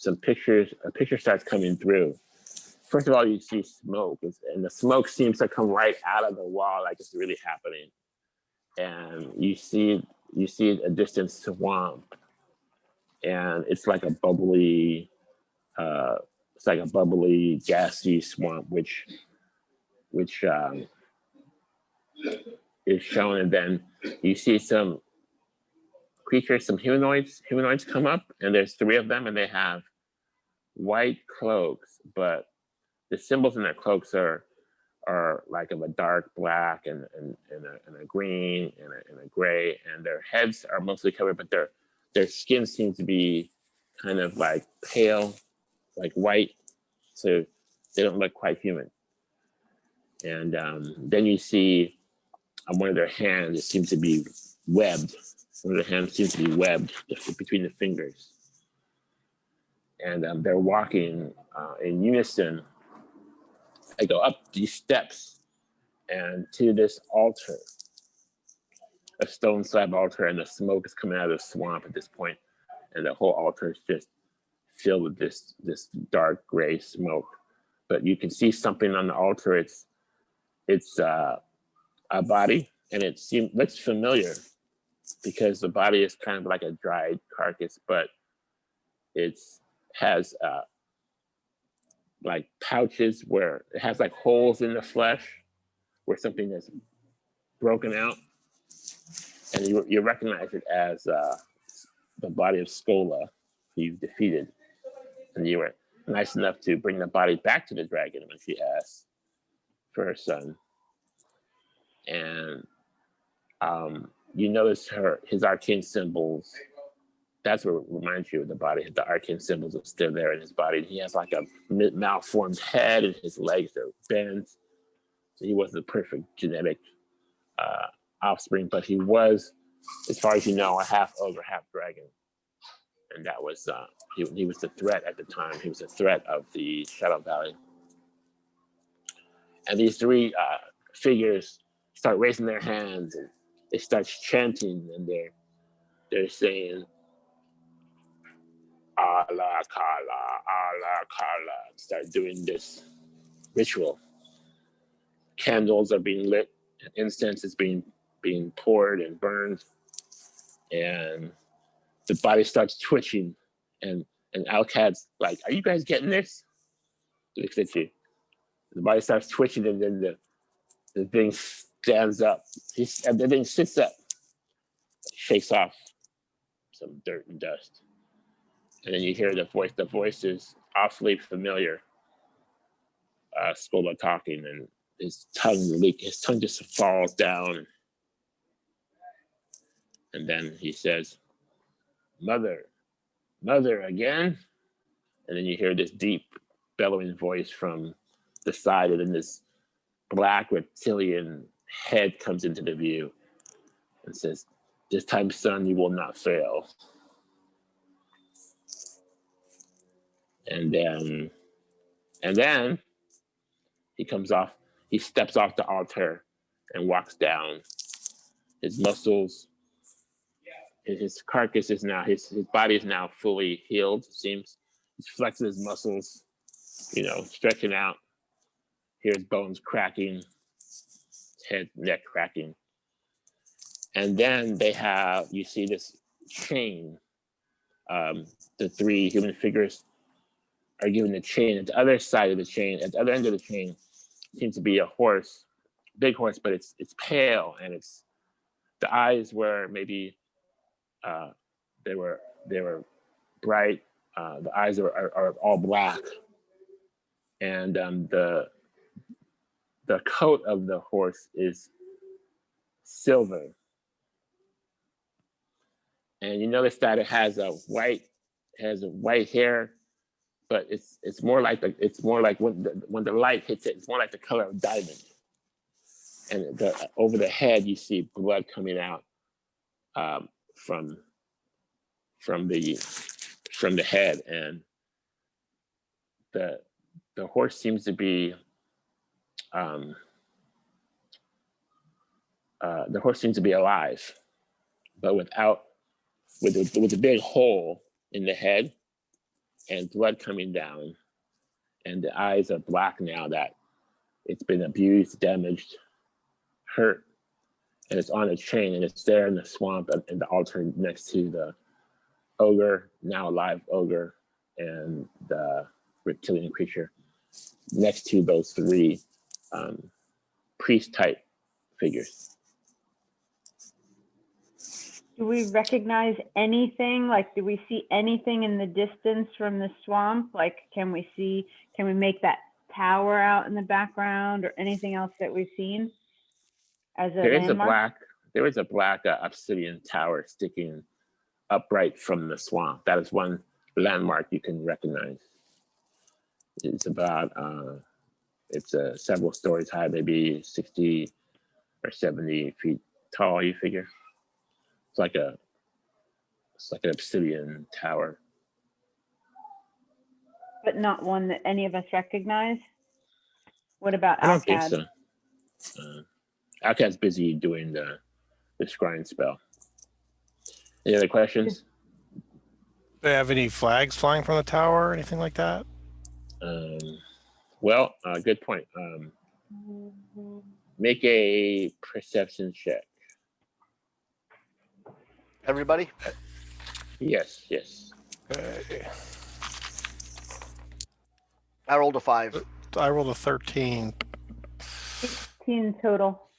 a picture starts coming through. First of all, you see smoke, and the smoke seems to come right out of the wall, like it's really happening. And you see a distant swamp, and it's like a bubbly, gassy swamp, which is shown. And then you see some creatures, some humanoids come up, and there's 3 of them, and they have white cloaks, but the symbols in their cloaks are like of a dark black and a green and a gray, and their heads are mostly covered, but their skin seems to be kind of like pale, like white, so they don't look quite human. And then you see on one of their hands, it seems to be webbed. One of the hands seems to be webbed between the fingers. And they're walking in unison. They go up these steps and to this altar, a stone slab altar, and the smoke is coming out of the swamp at this point, and the whole altar is just filled with this dark gray smoke. But you can see something on the altar. It's a body, and looks familiar because the body is kind of like a dried carcass, but it has like pouches where it has like holes in the flesh where something is broken out, and you recognize it as the body of Skola, who you've defeated, and you were nice enough to bring the body back to the dragon when she asked for her son. And you notice his arcane symbols. That's what reminds you of the body. The arcane symbols are still there in his body. He has like a malformed head, and his legs are bent. He wasn't a perfect genetic offspring, but he was, as far as you know, a half ogre, half dragon. And that was, he was the threat at the time. He was a threat of the Shadow Valley. And these 3 figures start raising their hands, and they start chanting, and they're saying, Al-Kad, Al-Kad, start doing this ritual. Candles are being lit, and incense is being poured and burned, and the body starts twitching, and Al-Kad's like, "Are you guys getting this?" He looks at you. The body starts twitching, and then the thing stands up. The thing sits up, shakes off some dirt and dust. And then you hear the voice. The voice is awfully familiar. Skola talking, and his tongue just falls down. And then he says, Mother again? And then you hear this deep bellowing voice from the side, and then this black reptilian head comes into the view and says, "This time, son, you will not fail." And then he steps off the altar and walks down. His muscles, his carcass is now, his body is now fully healed, it seems. He's flexing his muscles, stretching out. Here's bones cracking, head, neck cracking. And then you see this chain. The 3 human figures are given the chain. At the other side of the chain, at the other end of the chain, seems to be a horse, big horse, but it's pale, and the eyes were maybe they were bright. The eyes are all black, and the coat of the horse silver. And you notice that it has a white hair, but it's more like when the light hits it, it's more like the color of diamond. And over the head, you see blood coming out from the head, and the horse seems to be alive, but with a big hole in the head and blood coming down, and the eyes are black now that it's been abused, damaged, hurt, and it's on a chain, and it's there in the swamp and the altar next to the ogre, now alive ogre, and the reptilian creature, next to those three priest-type figures. Do we recognize anything? Like, do we see anything in the distance from the swamp? Like, can we make that tower out in the background or anything else that we've seen as a landmark? There is a black obsidian tower sticking upright from the swamp. That is one landmark you can recognize. It's about, it's several stories high, maybe 60 or 70 feet tall, you figure. It's like an obsidian tower. But not one that any of us recognize? What about I don't think Al-Kad? so. Al-Kad's busy doing the scrying spell. Any other questions? Do they have any flags flying from the tower or anything like that? Well, good point. Make a perception check. Everybody? Yes. Okay. I rolled a 5. I rolled a 13 16 total.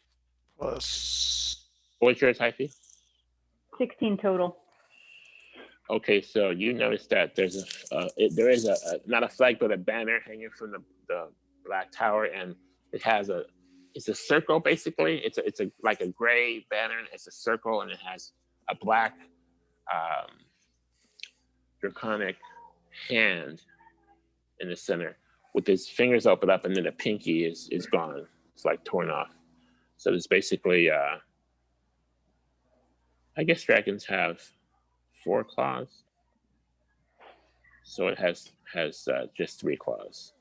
plus. What's yours, Hyphy? 16 total. Okay, so you notice that there is a not a flag but a banner hanging from the black tower, and it's a circle basically. It's like a gray banner, and it's a circle, and it has a black draconic hand in the center with his fingers open up, and then the pinky is gone. It's like torn off. So it's basically I guess dragons have 4 claws, so it has just 3 claws.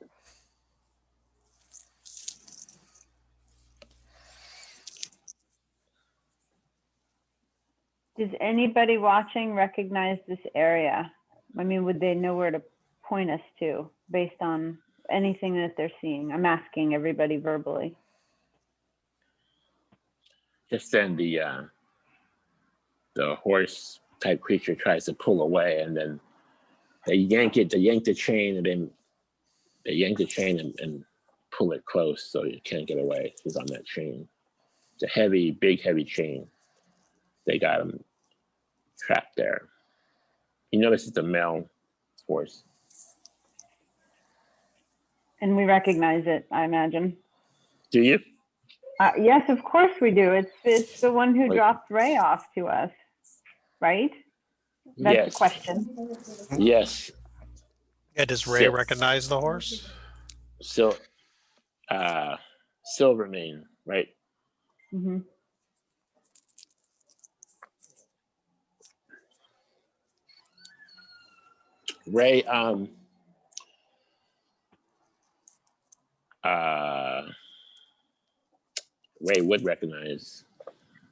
Does anybody watching recognize this area? I mean, would they know where to point us to based on anything that they're seeing? I'm asking everybody verbally. Just then the horse type creature tries to pull away, and then they yank the chain, and then they yank the chain and pull it close so you can't get away. He's on that chain. It's a big heavy chain. They got him trapped there. You notice it's a male horse. And we recognize it, I imagine. Do you? Yes, of course we do. It's the one who dropped Ray off to us, right? That's Yes. the question. Yes. Yeah, does Ray recognize the horse? So, Silvermane, right? Mm-hmm. Ray, Ray would recognize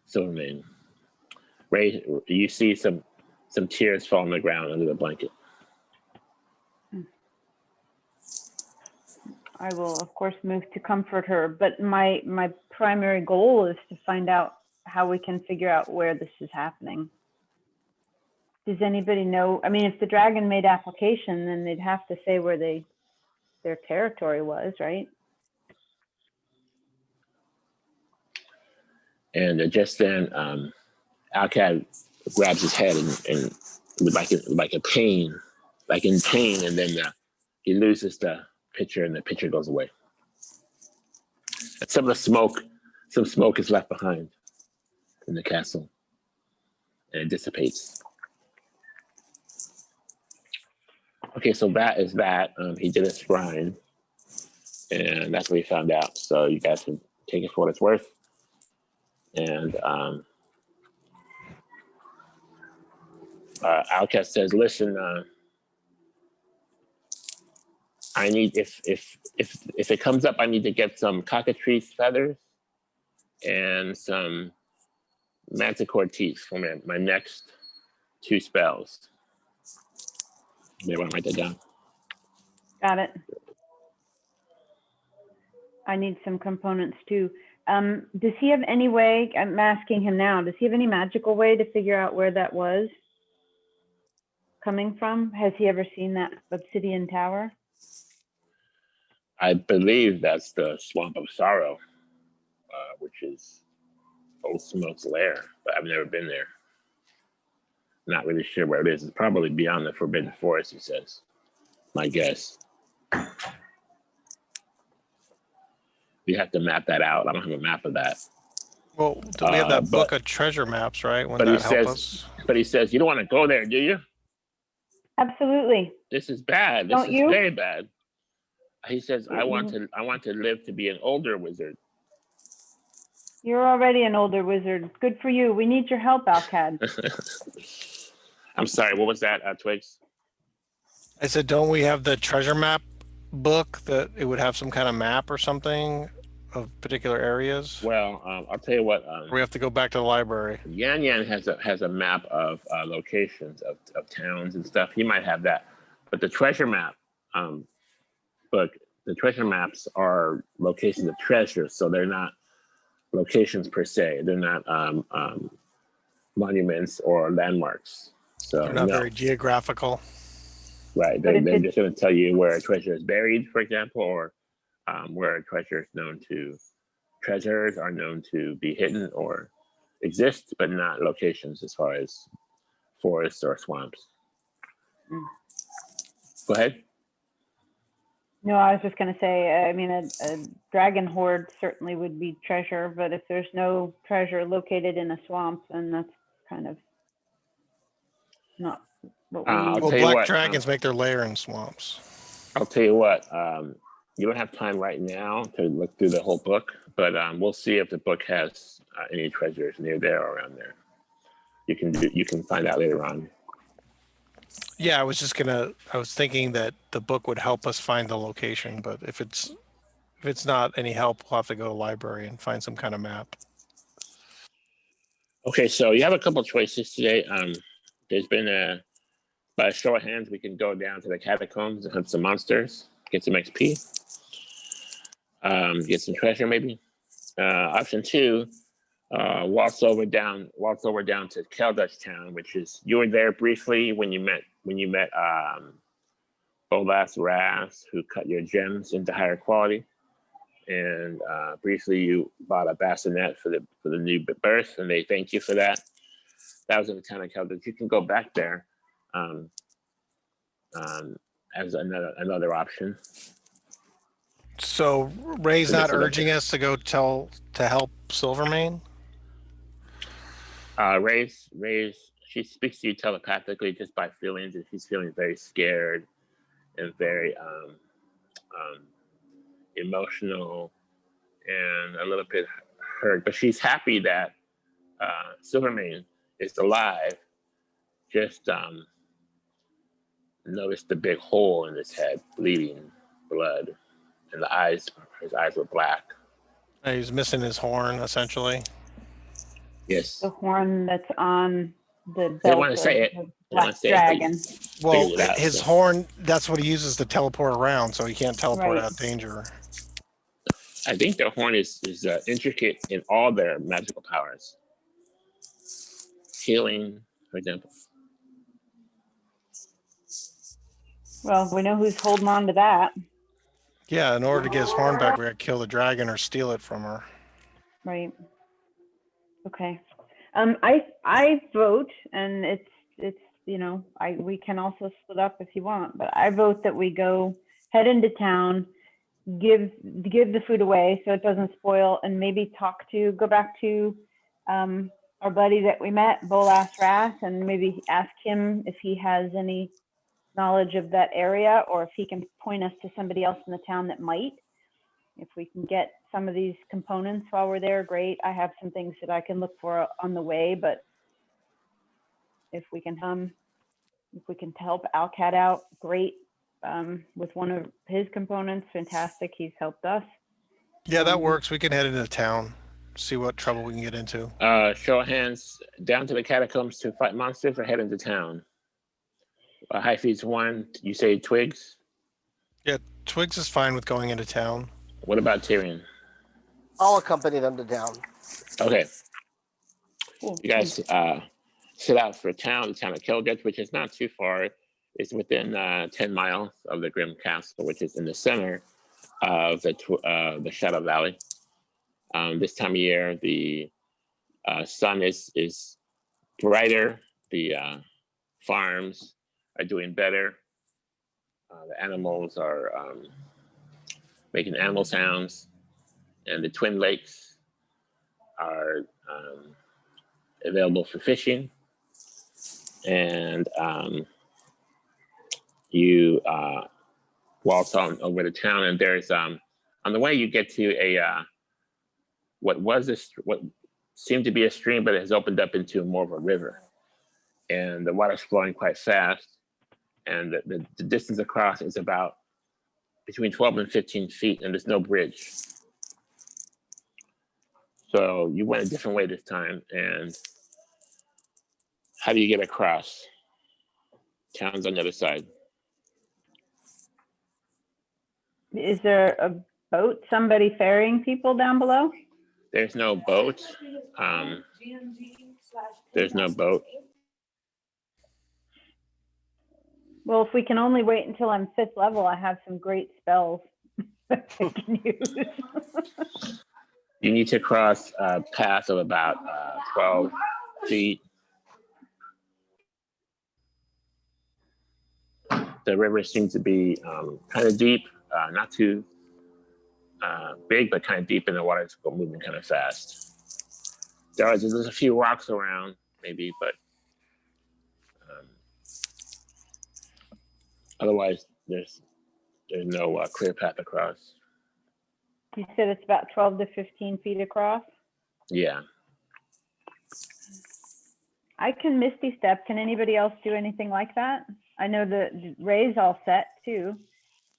Silvermane. Ray, you see some tears fall on the ground under the blanket. I will, of course, move to comfort her, but my primary goal is to find out how we can figure out where this is happening. Does anybody know? I mean, if the dragon made application, then they'd have to say where their territory was, right? And just then, Al-Kad grabs his head and like a pain, like in pain, and then he loses the picture, and the picture goes away. And some smoke is left behind. in the castle, and it dissipates. Okay, so that is that. He did a shrine, and that's what he found out. So you guys can take it for what it's worth. And Al-Kad says, "Listen, I need if it comes up, I need to get some cockatrice feathers and some Manticore teeth for my next 2 spells." Maybe I write that down. Got it. I need some components too. Does he have any way, I'm asking him now, does he have any magical way to figure out where that was coming from? Has he ever seen that obsidian tower? I believe that's the Swamp of Sorrow, which is Old Smoke's lair, but I've never been there. Not really sure where it is. It's probably beyond the Forbidden Forest, he says. My guess. You have to map that out. I don't have a map of that. Well, we have that book of treasure maps, right? Wouldn't that help us? But he says, you don't want to go there, do you? Absolutely. This is bad. This is very bad. He says, I want to live to be an older wizard. You're already an older wizard. Good for you. We need your help, Al-Kad. I'm sorry, what was that, Twigs? I said, don't we have the treasure map book that it would have some kind of map or something of particular areas? Well, I'll tell you what. We have to go back to the library. Yan Yan has a map of locations of towns and stuff. He might have that, but the treasure map book, the treasure maps are locations of treasure, so they're not locations per se. They're not monuments or landmarks. So they're not very geographical. Right. They're just going to tell you where a treasure is buried, for example, or where a treasure is known to, treasures are known to be hidden or exist, but not locations as far as forests or swamps. Go ahead. No, I was just going to say, I mean, a dragon hoard certainly would be treasure, but if there's no treasure located in a swamp, then that's kind of not what we need. Well, black dragons make their lair in swamps. I'll tell you what, you don't have time right now to look through the whole book, but we'll see if the book has any treasures near there or around there. You can find out later on. Yeah, I was thinking that the book would help us find the location, but if it's not any help, we'll have to go to the library and find some kind of map. Okay, so you have a couple choices today. There's been by a show of hands, we can go down to the catacombs and hunt some monsters, get some XP, get some treasure maybe. Option 2, waltz over down to Keldutch Town, which is, you were there briefly when you met Bolas Ras, who cut your gems into higher quality, and briefly you bought a bassinet for the new birth, and they thank you for that. That was in the town of Keldutch. You can go back there as another option. So Ray's not urging us to go to help Silvermane? Ray's she speaks to you telepathically just by feelings, and she's feeling very scared and very emotional and a little bit hurt. But she's happy that Silvermane is alive. Just noticed the big hole in his head, bleeding blood, and his eyes were black. He's missing his horn, essentially. Yes. The horn that's on the belt. I don't want to say it. Black dragon. Well, his horn, that's what he uses to teleport around, so he can't teleport out of danger. I think the horn is intricate in all their magical powers. Healing, for example. Well, we know who's holding on to that. Yeah, in order to get his horn back, we got to kill the dragon or steal it from her. Right. Okay. I vote, and it's we can also split up if you want, but I vote that we head into town, give the food away so it doesn't spoil, and maybe go back to our buddy that we met, Bolas Rath, and maybe ask him if he has any knowledge of that area, or if he can point us to somebody else in the town that might. If we can get some of these components while we're there, great. I have some things that I can look for on the way, but if we can help Al-Kad out, great. With one of his components, fantastic. He's helped us. Yeah, that works. We can head into town, see what trouble we can get into. Show of hands, down to the catacombs to fight monsters or head into town? High feet's one. You say Twigs? Yeah, Twigs is fine with going into town. What about Tyrian? I'll accompany them to town. Okay. Cool. You guys set out for town, the town of Kilgate, which is not too far. It's within 10 miles of the Grimm Castle, which is in the center of the Shadow Valley. This time of year, the sun is brighter. The farms are doing better. The animals are making animal sounds, and the Twin Lakes are available for fishing. And you waltz on over the town, and there's on the way you get to a what seemed to be a stream, but it has opened up into more of a river, and the water's flowing quite fast, and the distance across is about between 12 and 15 feet, and there's no bridge. So you went a different way this time, and how do you get across? Town's on the other side. Is there a boat, somebody ferrying people down below? There's no boat. There's no boat. Well, if we can only wait until I'm 5th level, I have some great spells that I can use. You need to cross a path of about 12 feet. The river seems to be kind of deep, not too big, but kind of deep, and the water's moving kind of fast. There's a few rocks around, maybe, but otherwise there's no clear path across. You said it's about 12 to 15 feet across? Yeah. I can Misty Step. Can anybody else do anything like that? I know the Ray's all set too.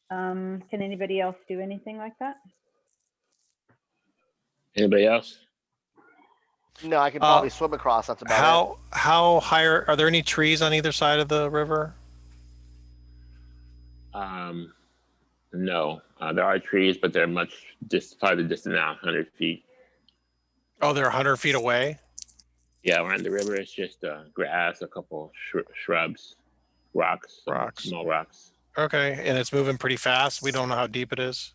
Can anybody else do anything like that? Anybody else? No, I can probably swim across. That's about it. How high are there any trees on either side of the river? No, there are trees, but they're farther distant now, 100 feet. Oh, they're 100 feet away? Yeah, around the river, it's just grass, a couple shrubs, rocks, small rocks. Okay, and it's moving pretty fast. We don't know how deep it is.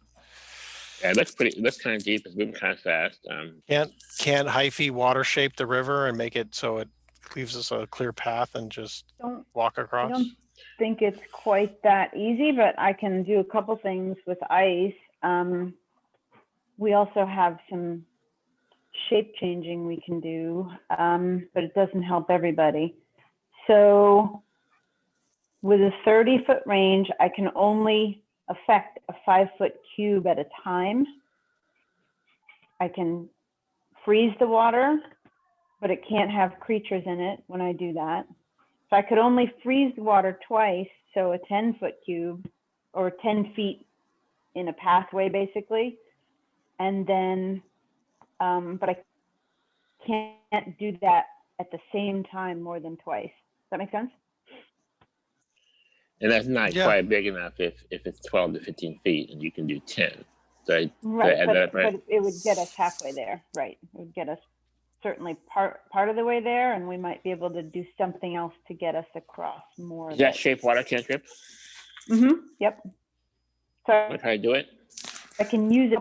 Yeah, it looks kind of deep. It's moving kind of fast. Can't Hyphy water shape the river and make it so it leaves us a clear path and just walk across? I don't think it's quite that easy, but I can do a couple things with ice. We also have some shape changing we can do, but it doesn't help everybody. So with a 30-foot range, I can only affect a 5-foot cube at a time. I can freeze the water, but it can't have creatures in it when I do that. So I could only freeze the water twice, so a 10-foot cube or 10 feet in a pathway basically. And then, but I can't do that at the same time more than twice. Does that make sense? And that's not quite big enough if it's 12 to 15 feet and you can do 10. So right, but it would get us halfway there, right? It would get us certainly part of the way there, and we might be able to do something else to get us across more. Is that shape water cantrip? Mm-hmm, yep. So Want to try to do it? I can use it.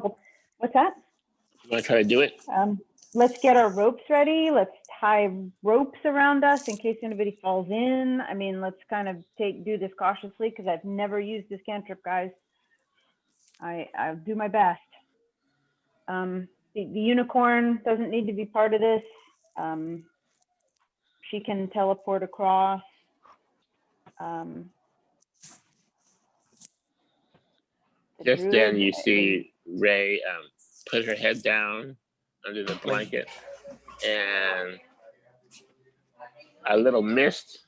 What's that? You want to try to do it? Let's get our ropes ready. Let's tie ropes around us in case anybody falls in. I mean, let's kind of do this cautiously because I've never used this cantrip, guys. I'll do my best. The unicorn doesn't need to be part of this. she can teleport across. The Just then, druid, you see Ray put her head down under the blanket, and a little mist.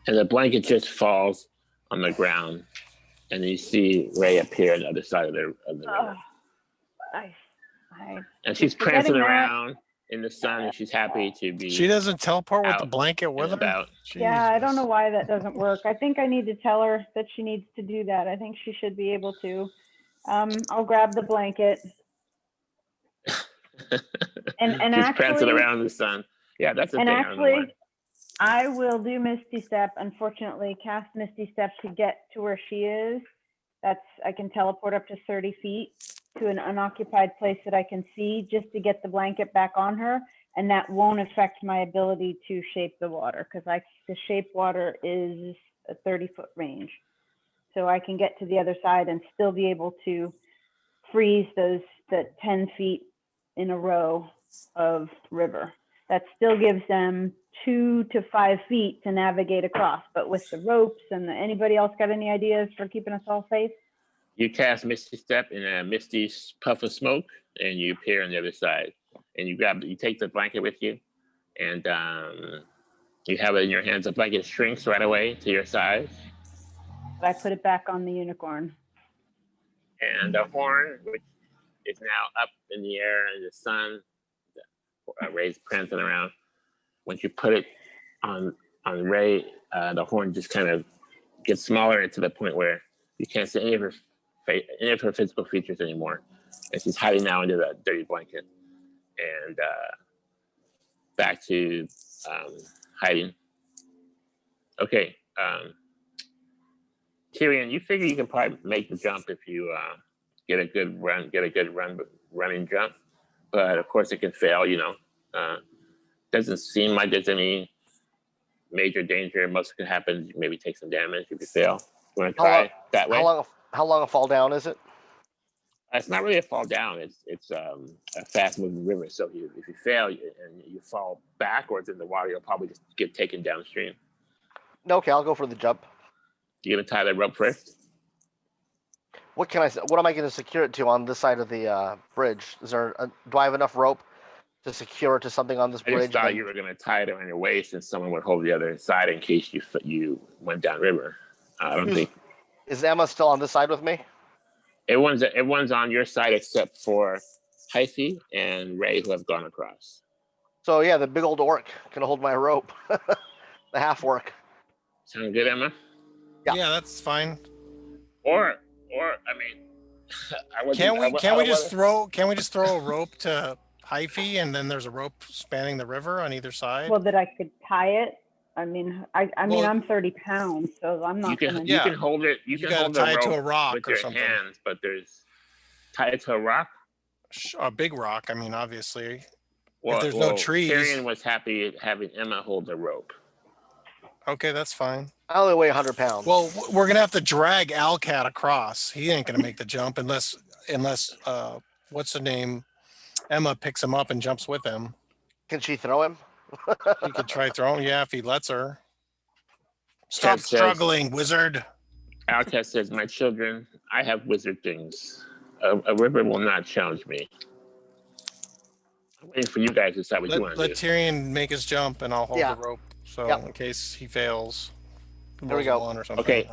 And the blanket just falls on the ground, and you see Ray appear on the other side of the river. And she's prancing around in the sun, and she's happy to be. She doesn't teleport with the out blanket with and her? about. Yeah, I don't know Jesus. why that doesn't work. I think I need to tell her that she needs to do that. I think she should be able to. I'll grab the blanket. And she's prancing actually, around in the sun. Yeah, that's the and thing. I don't know actually, why. I will do Misty Step. Unfortunately, cast Misty Step to get to where she is. I can teleport up to 30 feet to an unoccupied place that I can see just to get the blanket back on her. And that won't affect my ability to shape the water because the shape water is a 30-foot range. So I can get to the other side and still be able to freeze the 10 feet in a row of river. That still gives them 2 to 5 feet to navigate across. But with the ropes and anybody else got any ideas for keeping us all safe? You cast Misty Step in a misty puff of smoke, and you appear on the other side. And you take the blanket with you, and you have it in your hands. The blanket shrinks right away to your size. But I put it back on the unicorn. And the horn, which is now up in the air in the sun, Ray's prancing around. Once you put it on Ray, the horn just kind of gets smaller to the point where you can't see any of her physical features anymore. And she's hiding now under the dirty blanket. And back to hiding. Okay. Tyrian, you figure you can probably make the jump if you get a good running jump. But of course it can fail, doesn't seem like there's any major danger. Most could happen, maybe take some damage if you fail. You want to try that way? How long a fall down is it? It's not really a fall down. It's a fast moving river. So if you fail and you fall backwards in the water, you'll probably just get taken downstream. Okay, I'll go for the jump. You gonna tie the rope first? What am I going to secure it to on this side of the bridge? Do I have enough rope to secure it to something on this I bridge? just thought you were gonna tie it around your waist and someone would hold the other side in case you went downriver. I don't think. Is Emma still on this side with me? Everyone's on your side except for Hyphy and Ray, who have gone across. So yeah, the big old orc can hold my rope. The half orc. Sound good, Emma? Yeah, that's fine. Or I mean, Can we just throw a rope to Hyphy and then there's a rope spanning the river on either side? Well, that I could tie it. I mean, I'm 30 pounds, so I'm not gonna. You can hold it. You can hold the tie it to rope a rock with or your something. hands, but tie it to a rock. A big rock. I mean, obviously, Well, if there's no trees. Tyrian was happy having Emma hold the rope. Okay, that's fine. I only weigh 100 pounds. Well, we're gonna have to drag Al-Kad across. He ain't gonna make the jump unless what's the name? Emma picks him up and jumps with him. Can she throw him? He could try throwing. Yeah, if he lets her. Stop struggling, wizard. Al-Kad says, "My children, I have wizard things. A river will not challenge me." I'm waiting for you guys to decide what you want to do. Let Tyrian make his jump, and I'll hold the rope. So in case he fails, there we go. Or something. Okay.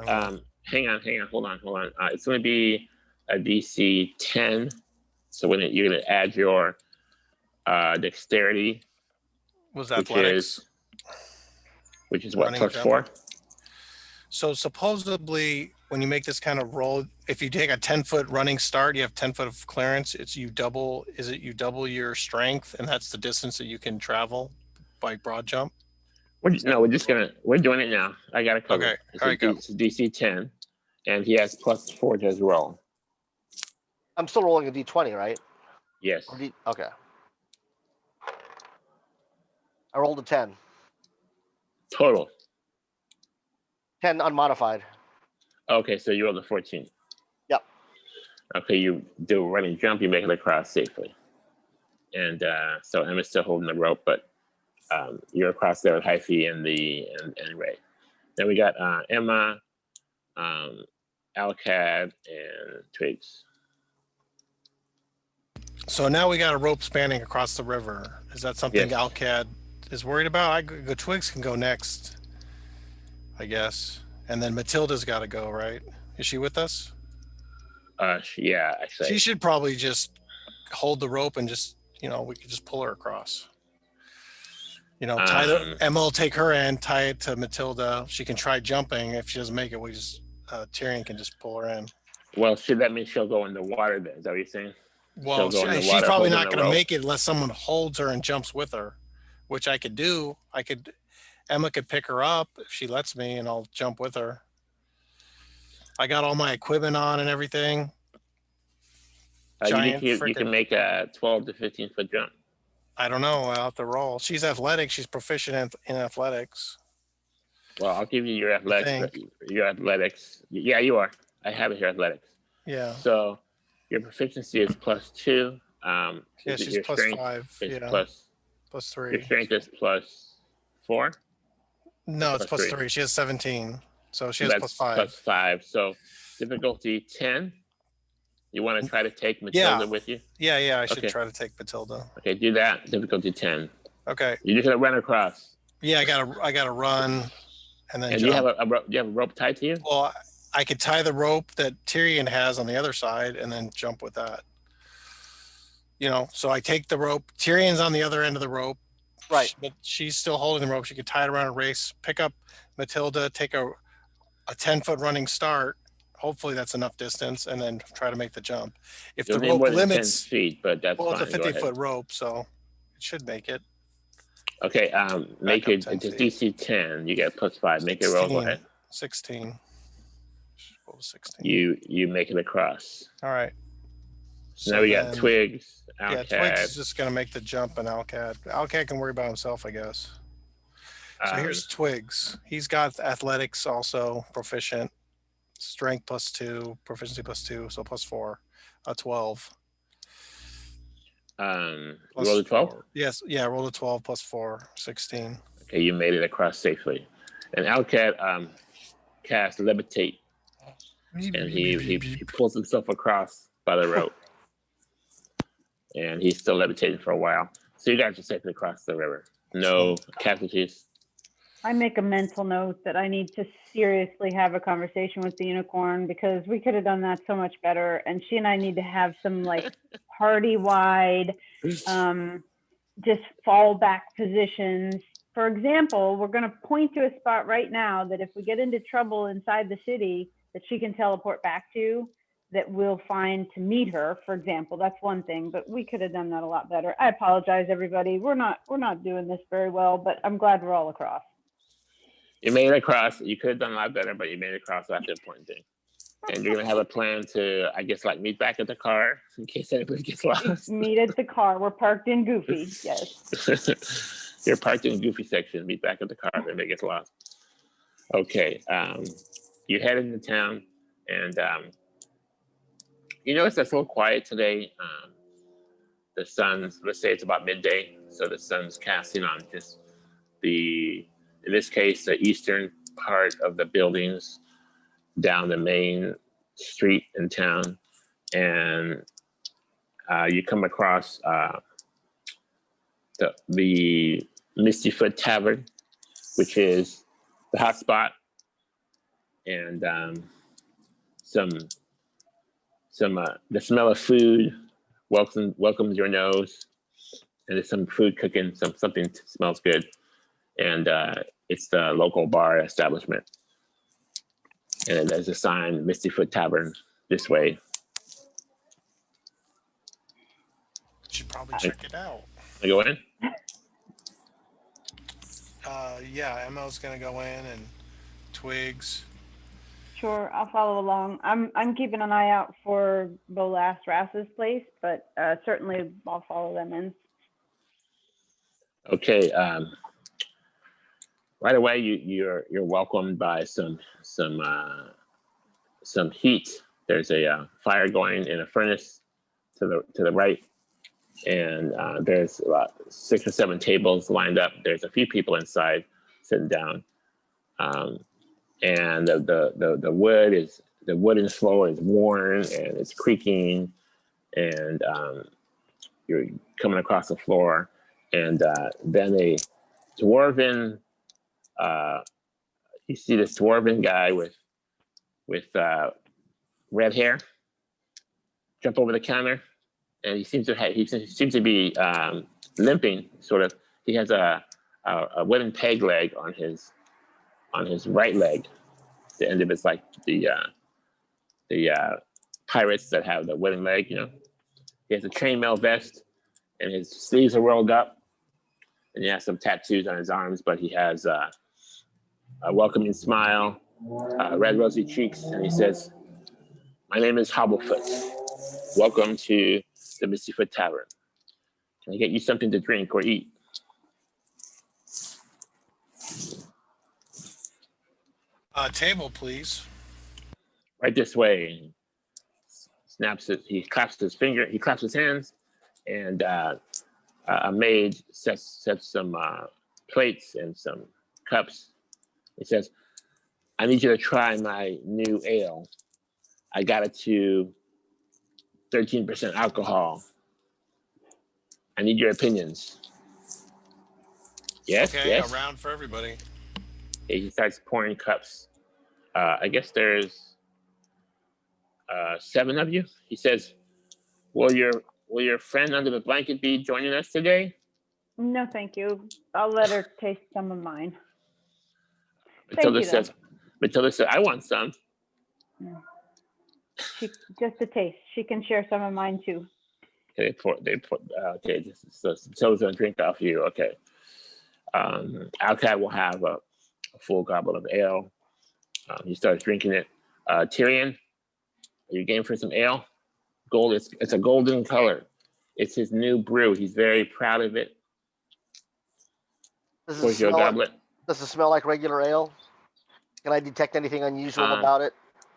Hang on. Hold on. It's going to be a DC 10. So you're going to add your dexterity. Was athletics? Which is what, +4? So supposedly, when you make this kind of roll, if you take a 10-foot running start, you have 10 foot of clearance. You double your strength, and that's the distance that you can travel by broad jump. We're doing it now. I got it covered. Okay. It's All right, go. It's DC 10, and he has +4 to his roll. I'm still rolling a D20, right? Yes. Okay. I rolled a 10. Total. 10 unmodified. Okay, so you rolled a 14. Yep. Okay, you do a running jump, you make it across safely. And so Emma's still holding the rope, but you're across there with Hyphy and Ray. Then we got Emma, Al-Kad, and Twigs. So now we got a rope spanning across the river. Is that something Yes. Al-Kad is worried about? The Twigs can go next, I guess. And then Matilda's got to go, right? Is she with us? Yeah, actually. She should probably just hold the rope and just, we could just pull her across. Emma will take her end, tie it to Matilda. She can try jumping. If she doesn't make it, Tyrian can just pull her in. Well, that mean she'll go in the water then? Is that what you're saying? Well, she's probably not going to make it unless someone holds her and jumps with her, which I could do. Emma could pick her up if she lets me, and I'll jump with her. I got all my equipment on and everything. You can make a 12 to 15 foot jump. I don't know. I'll have to roll. She's athletic. She's proficient in athletics. Well, I'll give you your athletics. Your athletics. Yeah, you are. I have it here, athletics. Yeah. So your proficiency is +2. Yeah, she's your +5. Is Yeah. +3. Your strength is +4? No, it's +3. She has 17. So she has +5. +5. So difficulty 10. You want to try to take Matilda with you? Yeah. I should try to take Matilda. Okay, do that. Difficulty 10. Okay. You're just gonna run across. Yeah, I gotta run, and then. And jump. do you have a rope tied to you? Well, I could tie the rope that Tyrian has on the other side, and then jump with that. So I take the rope. Tyrion's on the other end of the rope. Right. But she's still holding the rope. She could tie it around a race, pick up Matilda, take a 10-foot running start. Hopefully that's enough distance, and then try to make the jump. If the rope limits 10 feet, but that's fine. Well, it's a 50-foot rope, so it should make it. Okay, make it to DC 10. You get +5. Make it roll. Go ahead. 16. What was 16? You make it across. All right. So now we got Twigs. Al-Kad. Yeah, Twigs is just gonna make the jump, and Al-Kad. Al-Kad can worry about himself, I guess. So here's Twigs. He's got athletics also, proficient, strength +2, proficiency +2, so +4, 12. Roll the 12? Yes, yeah, roll the 12 +4, 16. Okay, you made it across safely. And Al-Kad cast levitate, and he pulls himself across by the rope. And he's still levitating for a while. So you guys are safely across the river. No casualties. I make a mental note that I need to seriously have a conversation with the unicorn, because we could have done that so much better. And she and I need to have some party-wide, just fallback positions. For example, we're going to point to a spot right now that if we get into trouble inside the city, that she can teleport back to, that we'll find to meet her, for example. That's one thing, but we could have done that a lot better. I apologize, everybody. We're not doing this very well, but I'm glad we're all across. You made it across. You could have done a lot better, but you made it across. That's the important thing. And you're gonna have a plan to, I guess, meet back at the car in case anybody gets lost. Meet at the car. We're parked in Goofy. Yes. You're parked in Goofy section. Meet back at the car if anybody gets lost. Okay. You head into town, and you notice it's a little quiet today. The sun's, let's say it's about midday, so the sun's casting on just in this case, the eastern part of the buildings down the main street in town. And you come across the Misty Foot Tavern, which is the hot spot. And the smell of food welcomes your nose, and there's some food cooking, something smells good, and it's the local bar establishment, and there's a sign, Misty Foot Tavern, this way. Should probably check it out. I go in. Yeah, Emma's gonna go in, and Twigs. Sure, I'll follow along. I'm keeping an eye out for Bolas Rass's place, but certainly I'll follow them in. Okay. Right away, you're welcomed by some heat There's a fire going in a furnace to the right, and there's about 6 or 7 tables lined up. There's a few people inside sitting down, and the wooden floor is worn and it's creaking, and you're coming across the floor, and then a dwarven. You see this dwarven guy with red hair jump over the counter, and he seems to be limping. Sort of, he has a wooden peg leg on his right leg. The end of it's like the pirates that have the wooden leg. You know, he has a chainmail vest, and his sleeves are rolled up, and he has some tattoos on his arms. But he has a welcoming smile, red rosy cheeks, and he says, "My name is Hobble Foot. Welcome to the Misty Foot Tavern. Can I get you something to drink or eat?" Table, please. Right this way. Snaps it. He claps his hands, and a maid sets some plates and some cups. He says, "I need you to try my new ale. I got it to 13% alcohol. I need your opinions." Yes, Okay, yes. a round for everybody. He starts pouring cups. I guess there's 7 of you. He says, will your friend under the blanket be joining us today?" No, thank you. I'll let her taste some of mine. Matilda you, though. says, "I want some." She just a taste. She can share some of mine too. Okay, okay, so Matilda's gonna drink off you. Okay. Al-Kad will have a full goblet of ale. He starts drinking it. Tyrian, are you game for some ale? Gold. It's a golden color. It's his new brew. He's very proud of it. Where's your goblet? Does it smell like regular ale? Can I detect anything unusual about it?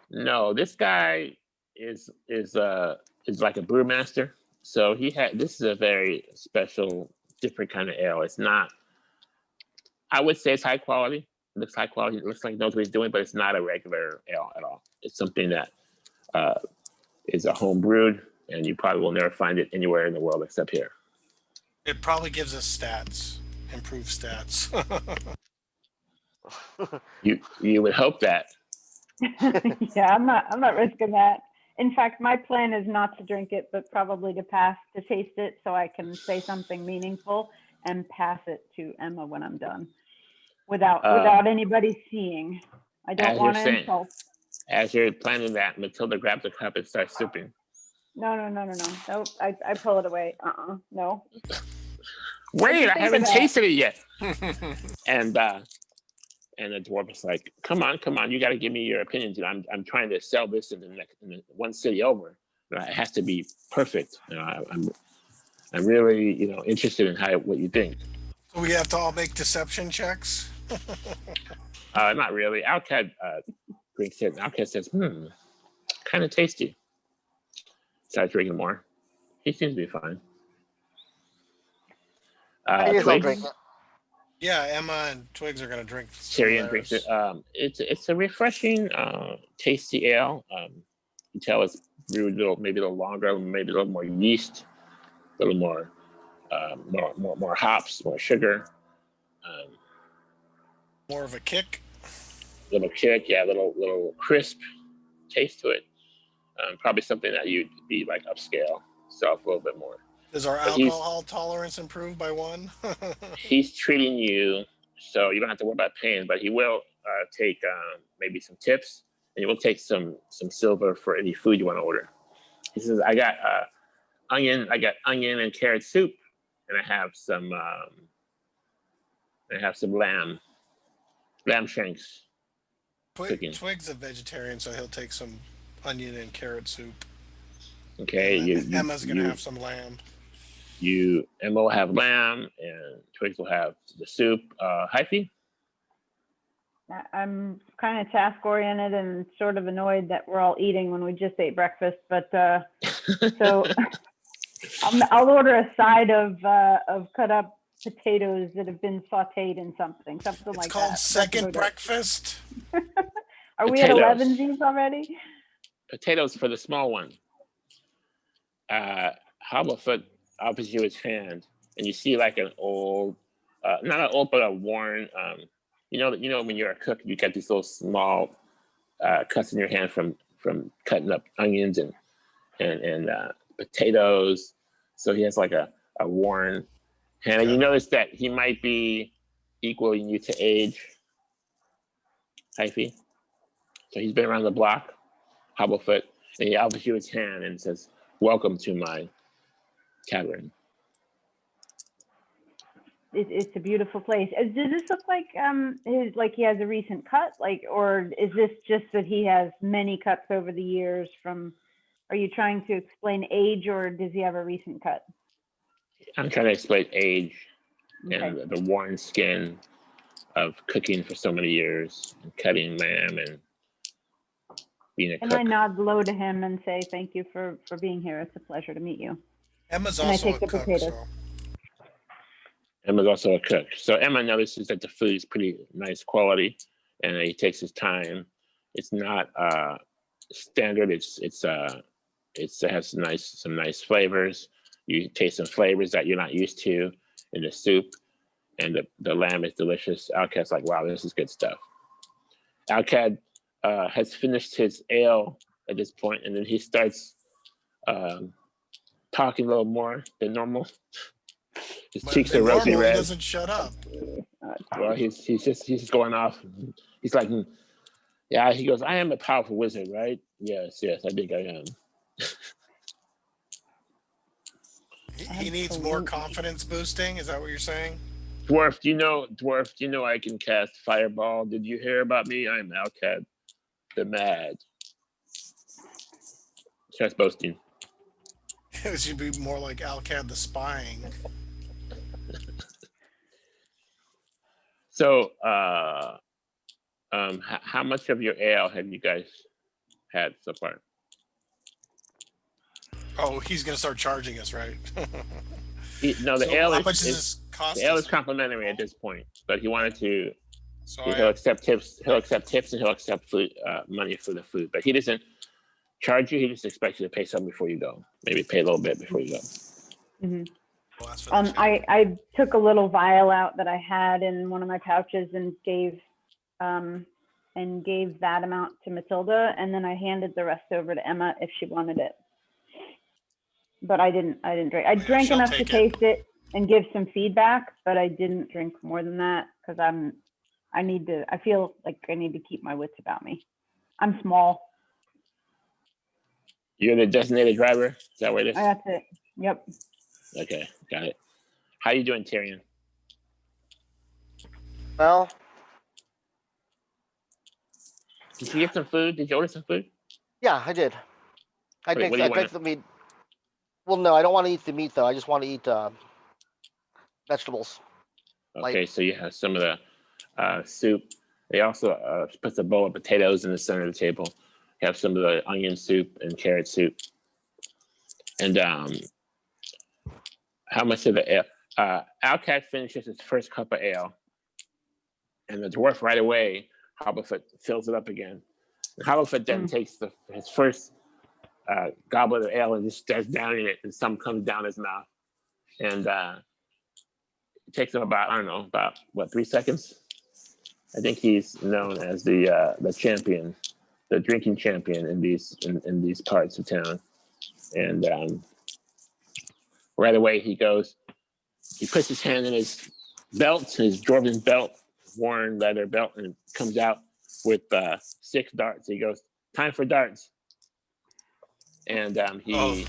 No, this guy is like a brewmaster. So this is a very special, different kind of ale. It's not. I would say it's high quality. It looks high quality. It looks like he knows what he's doing, but it's not a regular ale at all. It's something that is a home brewed, and you probably will never find it anywhere in the world except here. It probably gives us stats, improved stats. You would hope that. Yeah, I'm not risking that. In fact, my plan is not to drink it, but probably to taste it so I can say something meaningful and pass it to Emma when I'm done, without anybody seeing. I don't want to insult. As you're planning that, Matilda grabs a cup and starts sipping. No. I pull it away. No. Wait, I haven't tasted it yet. And the dwarf is like, come on, you got to give me your opinions. I'm trying to sell this in the one city over. It has to be perfect. I'm really interested in what you think. So we have to all make deception checks. Not really. Al-Kad drinks it. Al-Kad says, kind of tasty. Starts drinking more. He seems to be fine. I guess I'll drink it. Yeah, Emma and Twigs are gonna drink. Tyrian drinks it. It's a refreshing, tasty ale. You tell it's brewed maybe a little longer, maybe a little more yeast, a little more hops, more sugar. More of a kick. Little kick, yeah, little crisp taste to it. Probably something that you'd be like upscale, so a little bit more. Does our alcohol tolerance improve by 1? He's treating you, so you don't have to worry about paying, but he will take maybe some tips, and he will take some silver for any food you want to order. He says, I got onion and carrot soup, and I have some lamb shanks. Twig's a vegetarian, so he'll take some onion and carrot soup. Okay, Emma's gonna have some lamb. Emma will have lamb, and Twigs will have the soup. Hyphy? I'm kind of task oriented and sort of annoyed that we're all eating when we just ate breakfast. But so I'll order a side of cut up potatoes that have been sautéed in something It's like called that. second breakfast. Are we at Potatoes. 11s already? Potatoes for the small one. Hobble Foot offers you his hand, and you see like an old, not an old, but a worn. You know when you're a cook, you get these little small cuts in your hand from cutting up onions and potatoes. So he has like a worn hand, and you notice that he might be equaling you to age, Hyphy. So he's been around the block, Hobble Foot, and he offers you his hand and says, "Welcome to my tavern." It's a beautiful place. Does this look like he has a recent cut, or is this just that he has many cuts over the years from? Are you trying to explain age, or does he have a recent cut? I'm trying to explain age Okay. and the worn skin of cooking for so many years, and cutting lamb and being a And cook. I nod low to him and say, "Thank you for being here. It's a pleasure to meet you." Emma's And I also take a the cook, potatoes. so Emma's also a cook. So Emma notices that the food is pretty nice quality, and he takes his time. It's not standard. It has some nice flavors. You taste some flavors that you're not used to in the soup, and the lamb is delicious. Al-Kad's like, wow, this is good stuff. Al-Kad has finished his ale at this point, and then he starts talking a little more than normal. His cheeks are rosy He red. doesn't shut up. Well, he's just going off. He's like, yeah. He goes, "I am a powerful wizard, right? Yes, I think I am." He needs more confidence boosting. Is that what you're saying? Dwarf, do you know I can cast Fireball? Did you hear about me? I'm Al-Kad the Mad. Starts boasting. It should be more like Al-Kad the spying. So, how much of your ale have you guys had so far? Oh, he's gonna start charging us, right? No, the ale how is much does this cost? the ale us? is complimentary at this point, but he wanted to. So He'll accept tips. He'll accept tips, and he'll accept food, money for the food. But he doesn't charge you. He just expects you to pay something before you go. Maybe pay a little bit before you go. Mm-hmm. Well, that's for the chat. I took a little vial out that I had in one of my pouches and gave that amount to Matilda, and then I handed the rest over to Emma if she wanted it. But I didn't drink. I drank enough to taste it and give some feedback, but I didn't drink more than that because I feel like I need to keep my wits about me. I'm small. You're the designated driver? Is that what it is? That's it. Yep. Okay, got it. How you doing, Tyrian? Well, Did you get some food? Did you order some food? yeah, I did. I Wait, what do you take the meat. Well, no, I don't want to eat the meat though. I just want to eat vegetables. Okay, so you have some of the soup. They also put a bowl of potatoes in the center of the table. You have some of the onion soup and carrot soup. And how much of the ale? Al-Kad finishes his first cup of ale, and the dwarf right away, Hobble Foot fills it up again. And Hobble Foot then takes his first goblet of ale and just starts downing it, and some comes down his mouth. And it takes him about 3 seconds. I think he's known as the champion, the drinking champion in these parts of town. And right away he puts his hand in his belt, his dwarven belt, worn leather belt, and comes out with 6 darts. He goes, "Time for darts." And he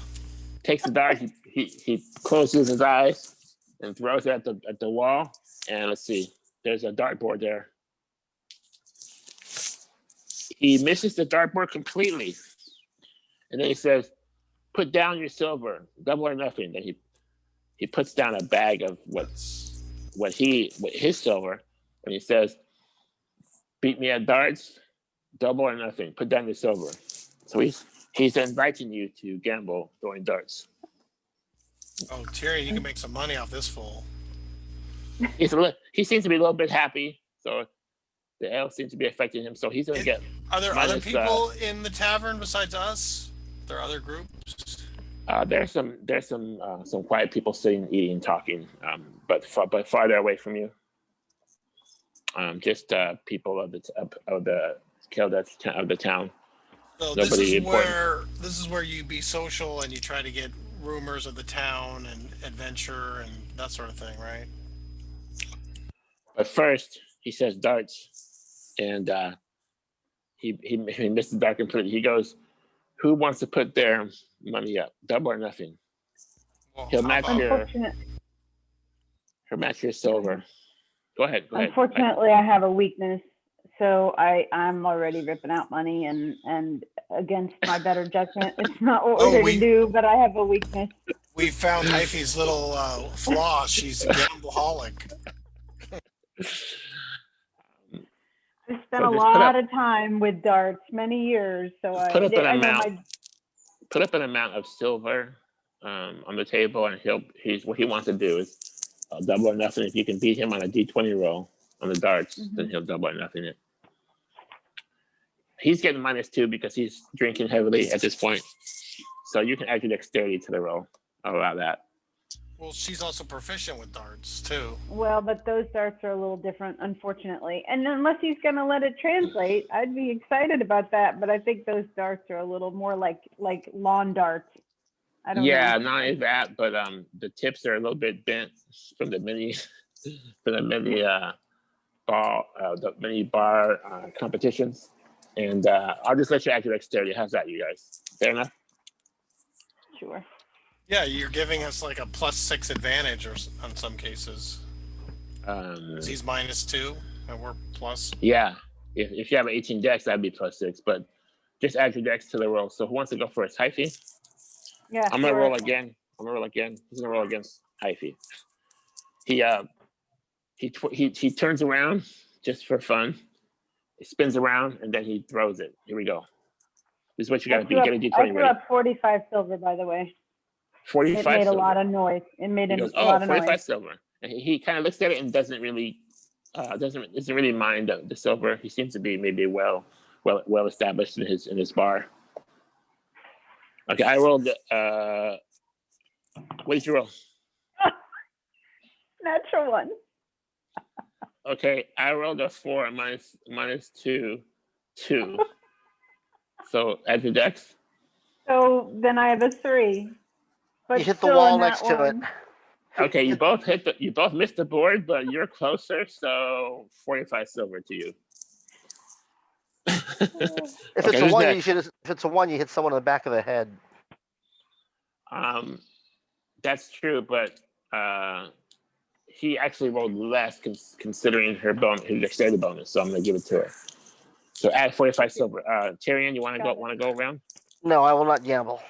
takes the dart. He closes his eyes and throws it at the wall. And let's see, there's a dartboard there. He misses the dartboard completely, and then he says, "Put down your silver, double or nothing." Then he puts down a bag of his silver, and he says, beat me at darts, double or nothing. Put down your silver. So he's inviting you to gamble throwing darts. Oh, Tyrian, you can make some money off this fool. He seems to be a little bit happy, so the ale seems to be affecting him. So he's gonna get. Are there other minus, people in the tavern besides us? There are other groups. There's some quiet people sitting, eating, talking, but farther away from you. Just people of the town. So Nobody this is where you be social and you try to get rumors of the town and adventure and that sort of thing, right? But first, he says darts, and he missed the dark completely. He goes, "Who wants to put their money up? Double or nothing." Well, He'll match your silver. Go ahead. Unfortunately, I have a weakness, so I'm already ripping out money, and against my better judgment, it's not what we're here to do. But I have a weakness. We found Hyphy's little flaw. She's a gambleholic. I spent a lot of time with darts, many years. So put up an amount of silver on the table, and what he wants to do is double or nothing. If you can beat him on a D20 roll on the darts, then he'll double or nothing it. He's getting -2 because he's drinking heavily at this point. So you can add your dexterity to the roll. I'll allow that. Well, she's also proficient with darts too. Well, but those darts are a little different, unfortunately. And unless he's going to let it translate, I'd be excited about that. But I think those darts are a little more like lawn darts. I don't know. Yeah, not only that, but the tips are a little bit bent from the mini bar competitions. And I'll just let you add your dexterity. How's that, you guys? Fair enough? Sure. Yeah, you're giving us like a +6 advantage on some cases. He's -2 and we're plus. Yeah, if you have an 18 dex, that'd be +6. But just add your dex to the roll. So who wants to go first? Hyphy? Yeah. I'm gonna roll again. He's gonna roll against Hyphy. He turns around just for fun. He spins around and then he throws it. Here we go. This is what you got to be. Get a D20 I threw up 45 silver, by the way. 45 It made silver. a lot of noise. It made a lot of 45 noise. silver. And he kind of looks at it and doesn't really mind the silver. He seems to be maybe well established in his bar. Okay, I rolled. What did you roll? Natural one. Okay, I rolled a 4 -2. So add your dex. So then I have a 3. But You hit the still wall on that next to it. one. Okay, you both missed the board, but you're closer, so 45 silver to you. If it's a one, if it's a 1, you hit someone in the back of the head. That's true, but he actually rolled less considering her dexterity bonus, so I'm gonna give it to her. So add 45 silver. Tyrian, you wanna go around? No, I will not gamble.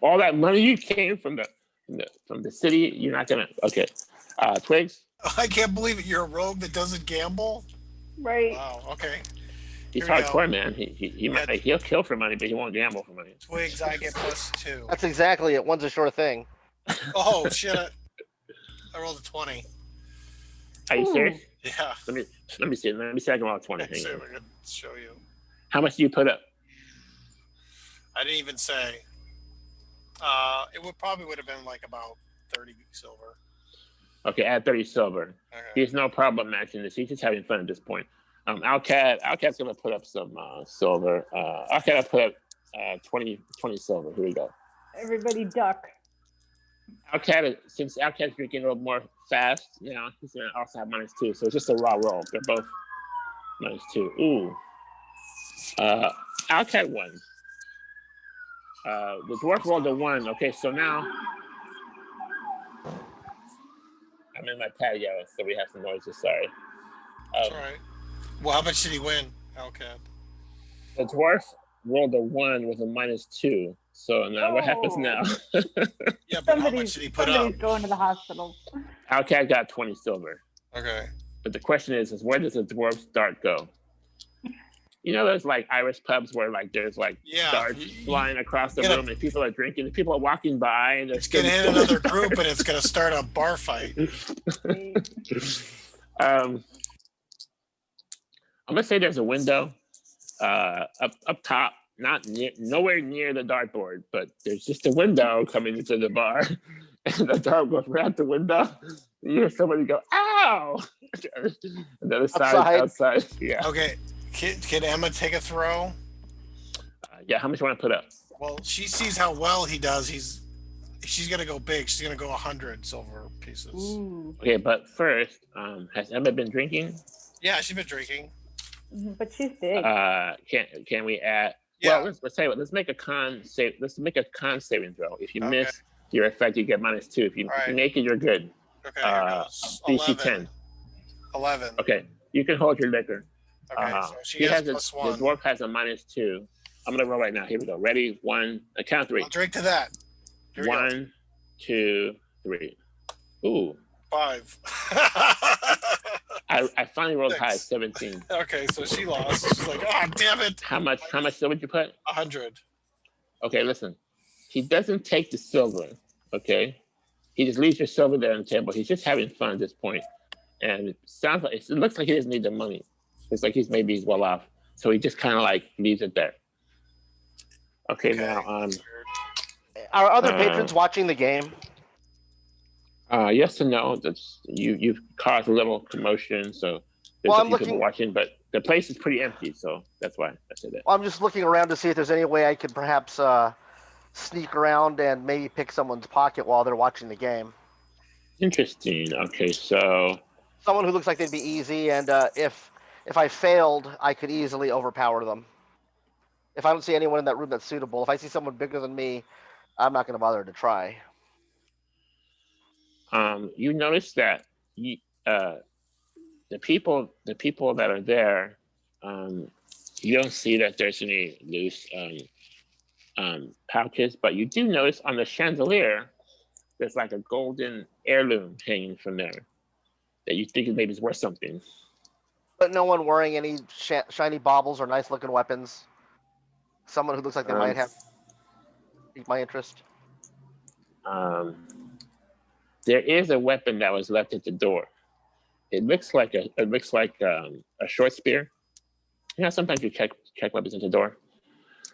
All that money you came from the city, you're not gonna. Okay, Twigs. I can't believe it. You're a rogue that doesn't gamble. Right. Wow. Okay. He's hardcore, man. He'll kill for money, but he won't gamble for money. Twigs, I get +2. That's exactly it. One's a sure thing. Oh shit! I rolled a 20. Are you serious? Yeah. Let me see. Let me see. I can roll a 20. Let's show you. How much do you put up? I didn't even say. It probably would have been like about 30 silver. Okay, add 30 silver. Okay. He's no problem matching this. He's just having fun at this point. Al-Kad's gonna put up some silver. Al-Kad will put up 20 silver. Here we go. Everybody duck. Since Al-Kad's drinking a little more fast, he's gonna also have -2. So it's just a raw roll. They're both -2. Ooh. Al-Kad won. The dwarf rolled a 1. Okay, so now I'm in my patio, so we have some noises. Sorry. That's all right. Well, how much did he win, Al-Kad? The dwarf rolled a 1 with a -2. So now what happens now? Yeah, but how much did he put up? Somebody's going to the hospital. Al-Kad got 20 silver. Okay. But the question is where does a dwarf's dart go? You know, there's like Irish pubs where like there's like darts flying across the room and people are drinking and people are walking by and it's gonna hit another group and it's gonna start a bar fight. I'm gonna say there's a window up top, nowhere near the dartboard, but there's just a window coming into the bar, and the dart goes right out the window. You hear somebody go, "Ow!" The other side, outside. Yeah. Okay. Can Emma take a throw? Yeah. How much you want to put up? Well, she sees how well he does. She's gonna go big. She's gonna go 100 silver pieces. Ooh. Okay, but first, has Emma been drinking? Yeah, she's been drinking. But she's big. Can we add? Yeah. Well, let's tell you what. Let's make a con saving throw. If you miss your effect, you get -2. If you make it, you're good. Okay. DC 10. 11. Okay, you can hold your liquor. Okay, so she has the +1. dwarf has a -2. I'm gonna roll right now. Here we go. Ready? One. Count 3. I'll drink to that. Here we go. 1, 2, 3. Ooh. 5. I finally rolled 6. high, 17. Okay, so she lost. She's like, oh, damn it. How much silver did you put? 100. Okay, listen. He doesn't take the silver. Okay, he just leaves your silver there on the table. He's just having fun at this point, and it looks like he doesn't need the money. It's like he's well off, so he just kind of like leaves it there. Okay, now are other patrons watching the game? Yes and no. You've caused a little commotion, so there's a few people watching, but the place is pretty empty, so that's why I said that. Well, I'm just looking around to see if there's any way I could perhaps sneak around and maybe pick someone's pocket while they're watching the game. Interesting. Okay, so someone who looks like they'd be easy, and if I failed, I could easily overpower them. If I don't see anyone in that room that's suitable, if I see someone bigger than me, I'm not going to bother to try. You notice that the people that are there, you don't see that there's any loose pouches, but you do notice on the chandelier there's like a golden heirloom hanging from there that you think maybe is worth something. But no one wearing any shiny baubles or nice looking weapons. Someone who looks like they might have piqued my interest. There is a weapon that was left at the door. It looks like a short spear. You know, sometimes you check weapons at the door.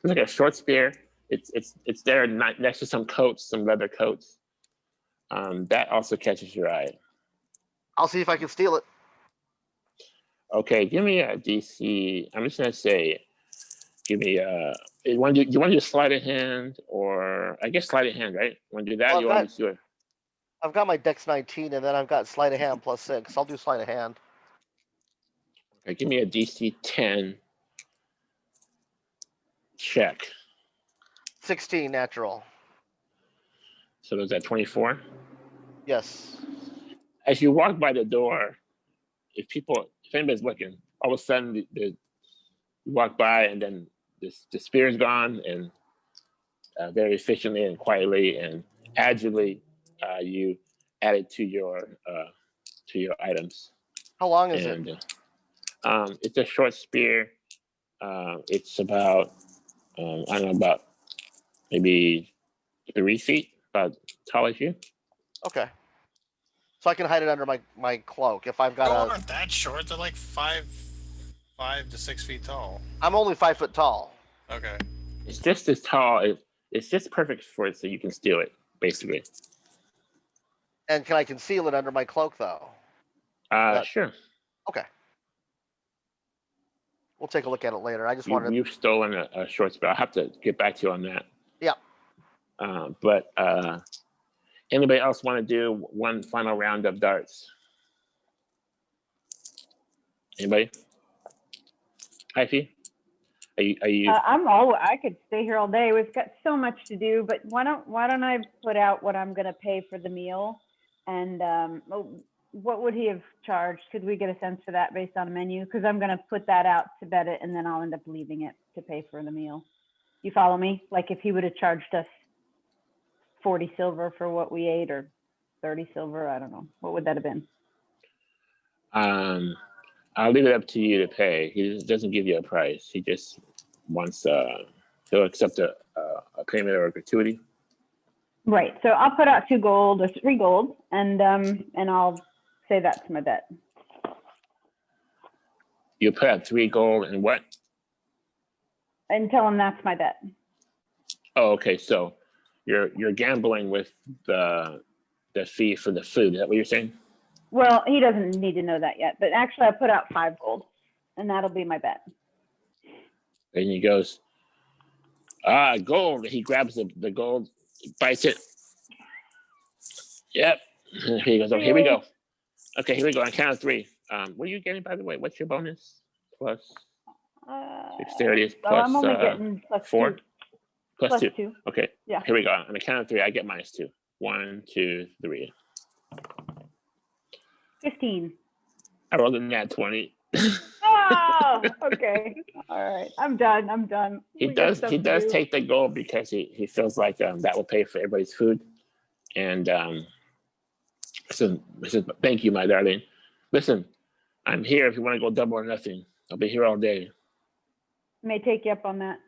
It's like a short spear. It's there next to some coats, some leather coats. That also catches your eye. I'll see if I can steal it. Okay, give me a DC. I'm just gonna say, give me you want to do sleight of hand, or I guess sleight of hand, right? You want to do that? Well, You want to do it? I've got my Dex 19, and then I've got sleight of hand +6. I'll do sleight of hand. Okay, give me a DC 10 check. 16 natural. So is that 24? Yes. As you walk by the door, if anybody's looking, all of a sudden you walk by and then the spear is gone, and very efficiently and quietly and agilely you add it to your items. How long is it? It's a short spear. It's about I don't know, about maybe 3 feet, about tall as you. Okay. So I can hide it under my cloak if I've got aren't that short. They're like 5 to 6 feet tall. I'm only 5 foot tall. Okay. It's just as tall. It's just perfect for it, so you can steal it, basically. And can I conceal it under my cloak, though? Sure. Okay. We'll take a look at it later. I just wanted. You've stolen a short spear. I'll have to get back to you on that. Yeah. But anybody else want to do one final round of darts? Anybody? Hyphy? Are you? I could stay here all day. We've got so much to do, but why don't I put out what I'm going to pay for the meal, and what would he have charged? Could we get a sense for that based on a menu? Because I'm going to put that out to bet it, and then I'll end up leaving it to pay for the meal. You follow me? Like if he would have charged us 40 silver for what we ate, or 30 silver, I don't know. What would that have been? I'll leave it up to you to pay. He doesn't give you a price. He just wants he'll accept a payment or a gratuity. Right. So I'll put out 2 gold or 3 gold, and I'll say that's my bet. You put out 3 gold and what? And tell him that's my bet. Oh, okay. So you're gambling with the fee for the food. Is that what you're saying? Well, he doesn't need to know that yet, but actually I put out 5 gold, and that'll be my bet. And he goes, gold. He grabs the gold, bites it. Yep. He goes, oh, here we go. Okay, here we go. On count of 3. What are you getting, by the way? What's your bonus? Plus dexterity is plus I'm only getting plus 4. 2. Plus 2. 2. Okay. Yeah. Here we go. On the count of 3, I get -2. 1, 2, 3. 15. I rolled a nat 20. Oh, okay. All right. I'm done. He We got does stuff to do. take the gold because he feels like that will pay for everybody's food. And so thank you, my darling. Listen, I'm here if you want to go double or nothing. I'll be here all day. May take you up on that.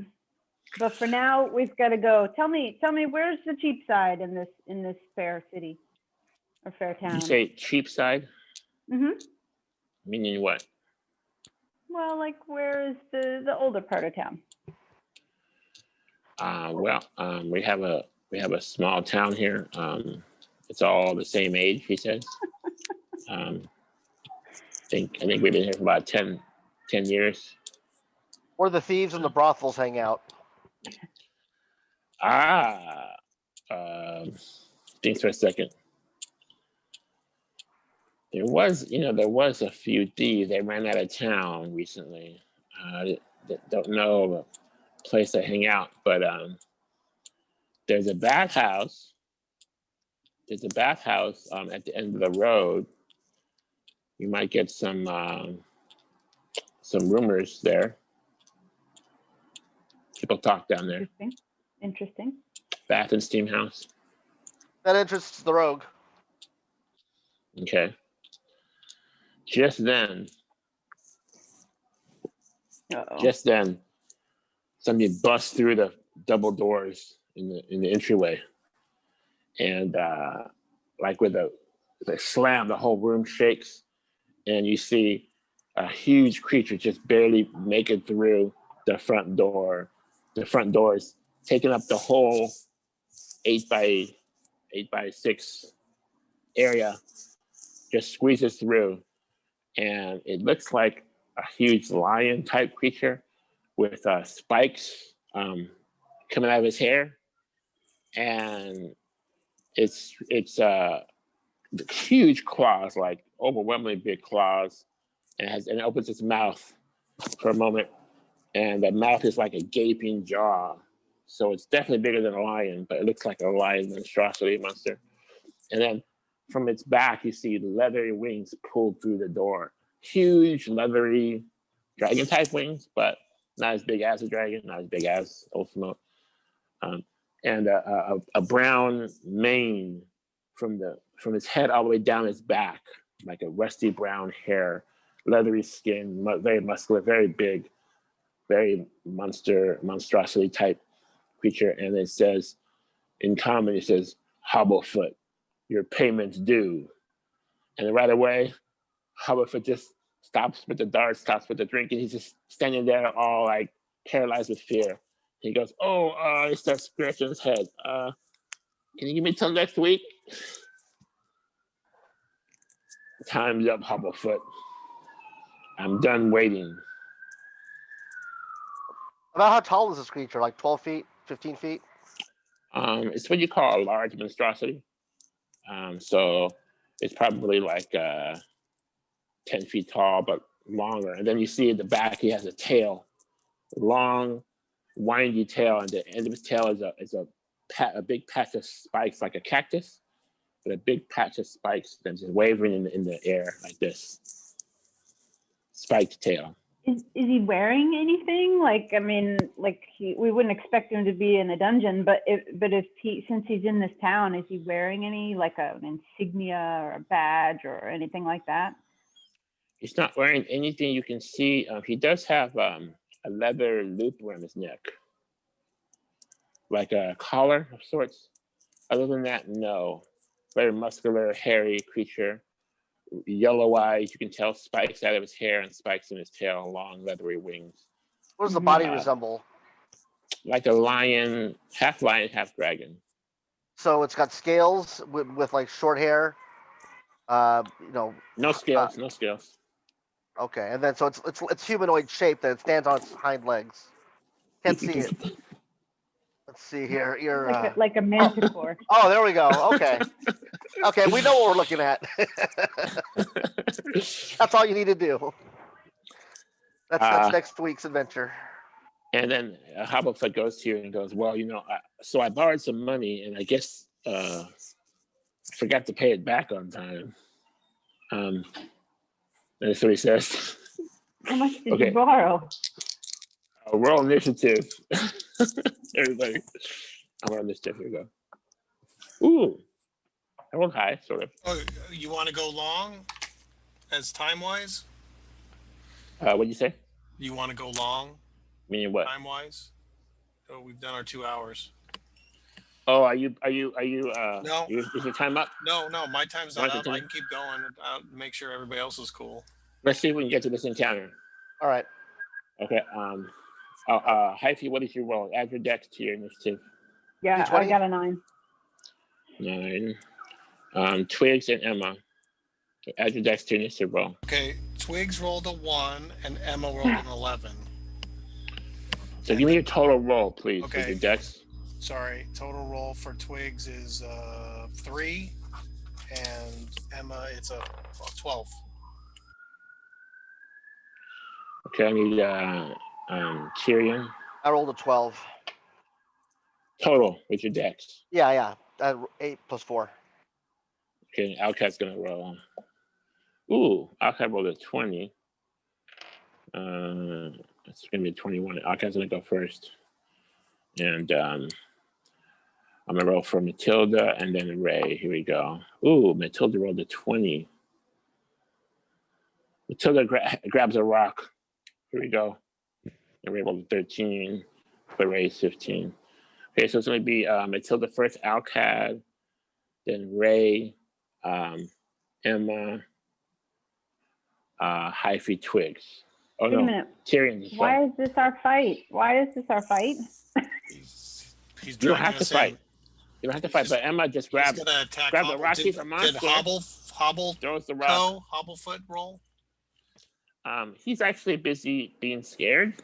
But for now, we've got to go. Tell me, where's the cheap side in this fair city or fair town? You say cheap side? Mm-hmm. Meaning what? Well, like where is the older part of town? We have a small town here. It's all the same age, he says. I think we've been here for about 10 years. Where the thieves and the brothels hang out. Thanks for a second. There was a few thieves. They ran out of town recently. Don't know of a place to hang out, but there's a bathhouse. There's a bathhouse at the end of the road. You might get some rumors there. People talk down there. Interesting. Bath and steam house. That interests the rogue. Okay. Just then, somebody busts through the double doors in the entryway, and like with a slam, the whole room shakes, and you see a huge creature just barely make it through the front door. The front doors taking up the whole 8 by 6 area, just squeezes through. And it looks like a huge lion type creature with spikes coming out of his hair. And it's huge claws, like overwhelmingly big claws. And it opens its mouth for a moment. And the mouth is like a gaping jaw. So it's definitely bigger than a lion, but it looks like a lion monstrosity monster. And then from its back, you see leathery wings pulled through the door. Huge, leathery, dragon-type wings, but not as big as a dragon, not as big as Ultimo. And a brown mane from its head all the way down its back, like a rusty brown hair, leathery skin, very muscular, very big, very monstrosity type creature. And it says, in common, it says, Hobble Foot, your payment's due. And right away, Hobble Foot just stops with the darts, stops with the drink, and he's just standing there all like paralyzed with fear. He goes, he starts scratching his head. Can you give me till next week? Time's up, Hobble Foot. I'm done waiting. About how tall is this creature? Like 12 feet, 15 feet? It's what you call a large monstrosity. So it's probably like 10 feet tall, but longer. And then you see at the back, he has a tail, long, windy tail, and the end of his tail is a big patch of spikes, like a cactus, but a big patch of spikes that's just wavering in the air like this. Spiked tail. Is he wearing anything? Like, I mean, like we wouldn't expect him to be in a dungeon, but since he's in this town, is he wearing any, like an insignia or a badge or anything like that? He's not wearing anything you can see. He does have a leather loop around his neck, like a collar of sorts. Other than that, no. Very muscular, hairy creature. Yellow eyes. You can tell spikes out of his hair and spikes in his tail, long leathery wings. What does the body Uh, resemble? Like a lion, half dragon. So it's got scales with like short hair. No scales, no scales. Okay, and then so it's humanoid shaped that it stands on its hind legs. Can't see it. Let's see here. You're like a manticore. oh, there we go. Okay. Okay, we know what we're looking at. That's all you need to do. That's next week's adventure. And then Hobble Foot goes to you and goes, well, so I borrowed some money and I guess forgot to pay it back on time. That's what he says. How much did you borrow? Roll initiative. Everybody. I'm on initiative. Here we go. Ooh. I rolled high, sort of. Oh, you want to go long as time-wise? What'd you say? You want to go long Meaning what? time-wise? Oh, we've done our 2 hours. Oh, are you No. Is your time up? No, my time's not up. Continue? I can keep going. I'll make sure everybody else is cool. Let's see if we can get to this encounter. All right. Okay. Hyphy, what did you roll? Add your dex to your initiative. Yeah, D20? I got a 9. 9. Twigs and Emma. Add your dex to your initiative roll. Okay, Twigs rolled a 1 and Emma rolled an 11. So give me your total roll, please, Okay. with your dex. Sorry, total roll for Twigs is 3, and Emma it's a 12. Okay, I need Tyrian. I rolled a 12. Total with your dex. Yeah. 8 plus 4. Okay, Al-Kad's gonna roll. Ooh, Al-Kad rolled a 20. It's gonna be a 21. Al-Kad's gonna go first. And I'm gonna roll for Matilda and then Ray. Here we go. Ooh, Matilda rolled a 20. Matilda grabs a rock. Here we go. And Ray rolled a 13. For Ray's 15. Okay, so it's gonna be Matilda first, Al-Kad, then Ray, Emma, Hyphy, Twigs. Oh Wait a no, minute. Tyrian. Why is this our fight? He's You don't dragging have to us fight. in. You don't have to fight, but Emma just He's grabbed gonna attack. grab the rock. He's a Did monster. Hobble Throws the rock. Hobble Foot roll? He's actually busy being scared,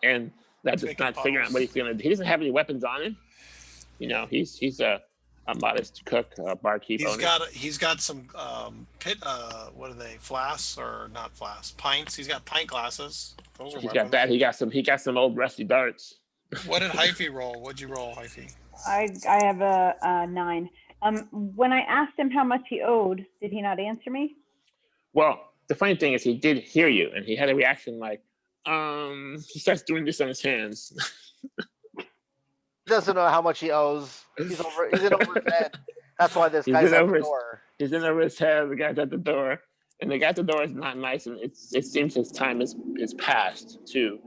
and that's just Making not figuring out what he's gonna do. He doesn't have any weapons on him. He's a modest cook, barkeep. He's got some what are they, flasks or not flasks, pints. He's got pint glasses. Those are He's weapons. got that. He got some old rusty darts. What did Hyphy roll? What'd you roll, Hyphy? I have a 9. When I asked him how much he owed, did he not answer me? Well, the funny thing is he did hear you, and he had a reaction like, he starts doing this on his hands. Doesn't know how much he owes. He's in over his head. That's why this guy's at the door. He's in over his head. The guy's at the door, and the guy at the door is not nice, and it seems his time is passed to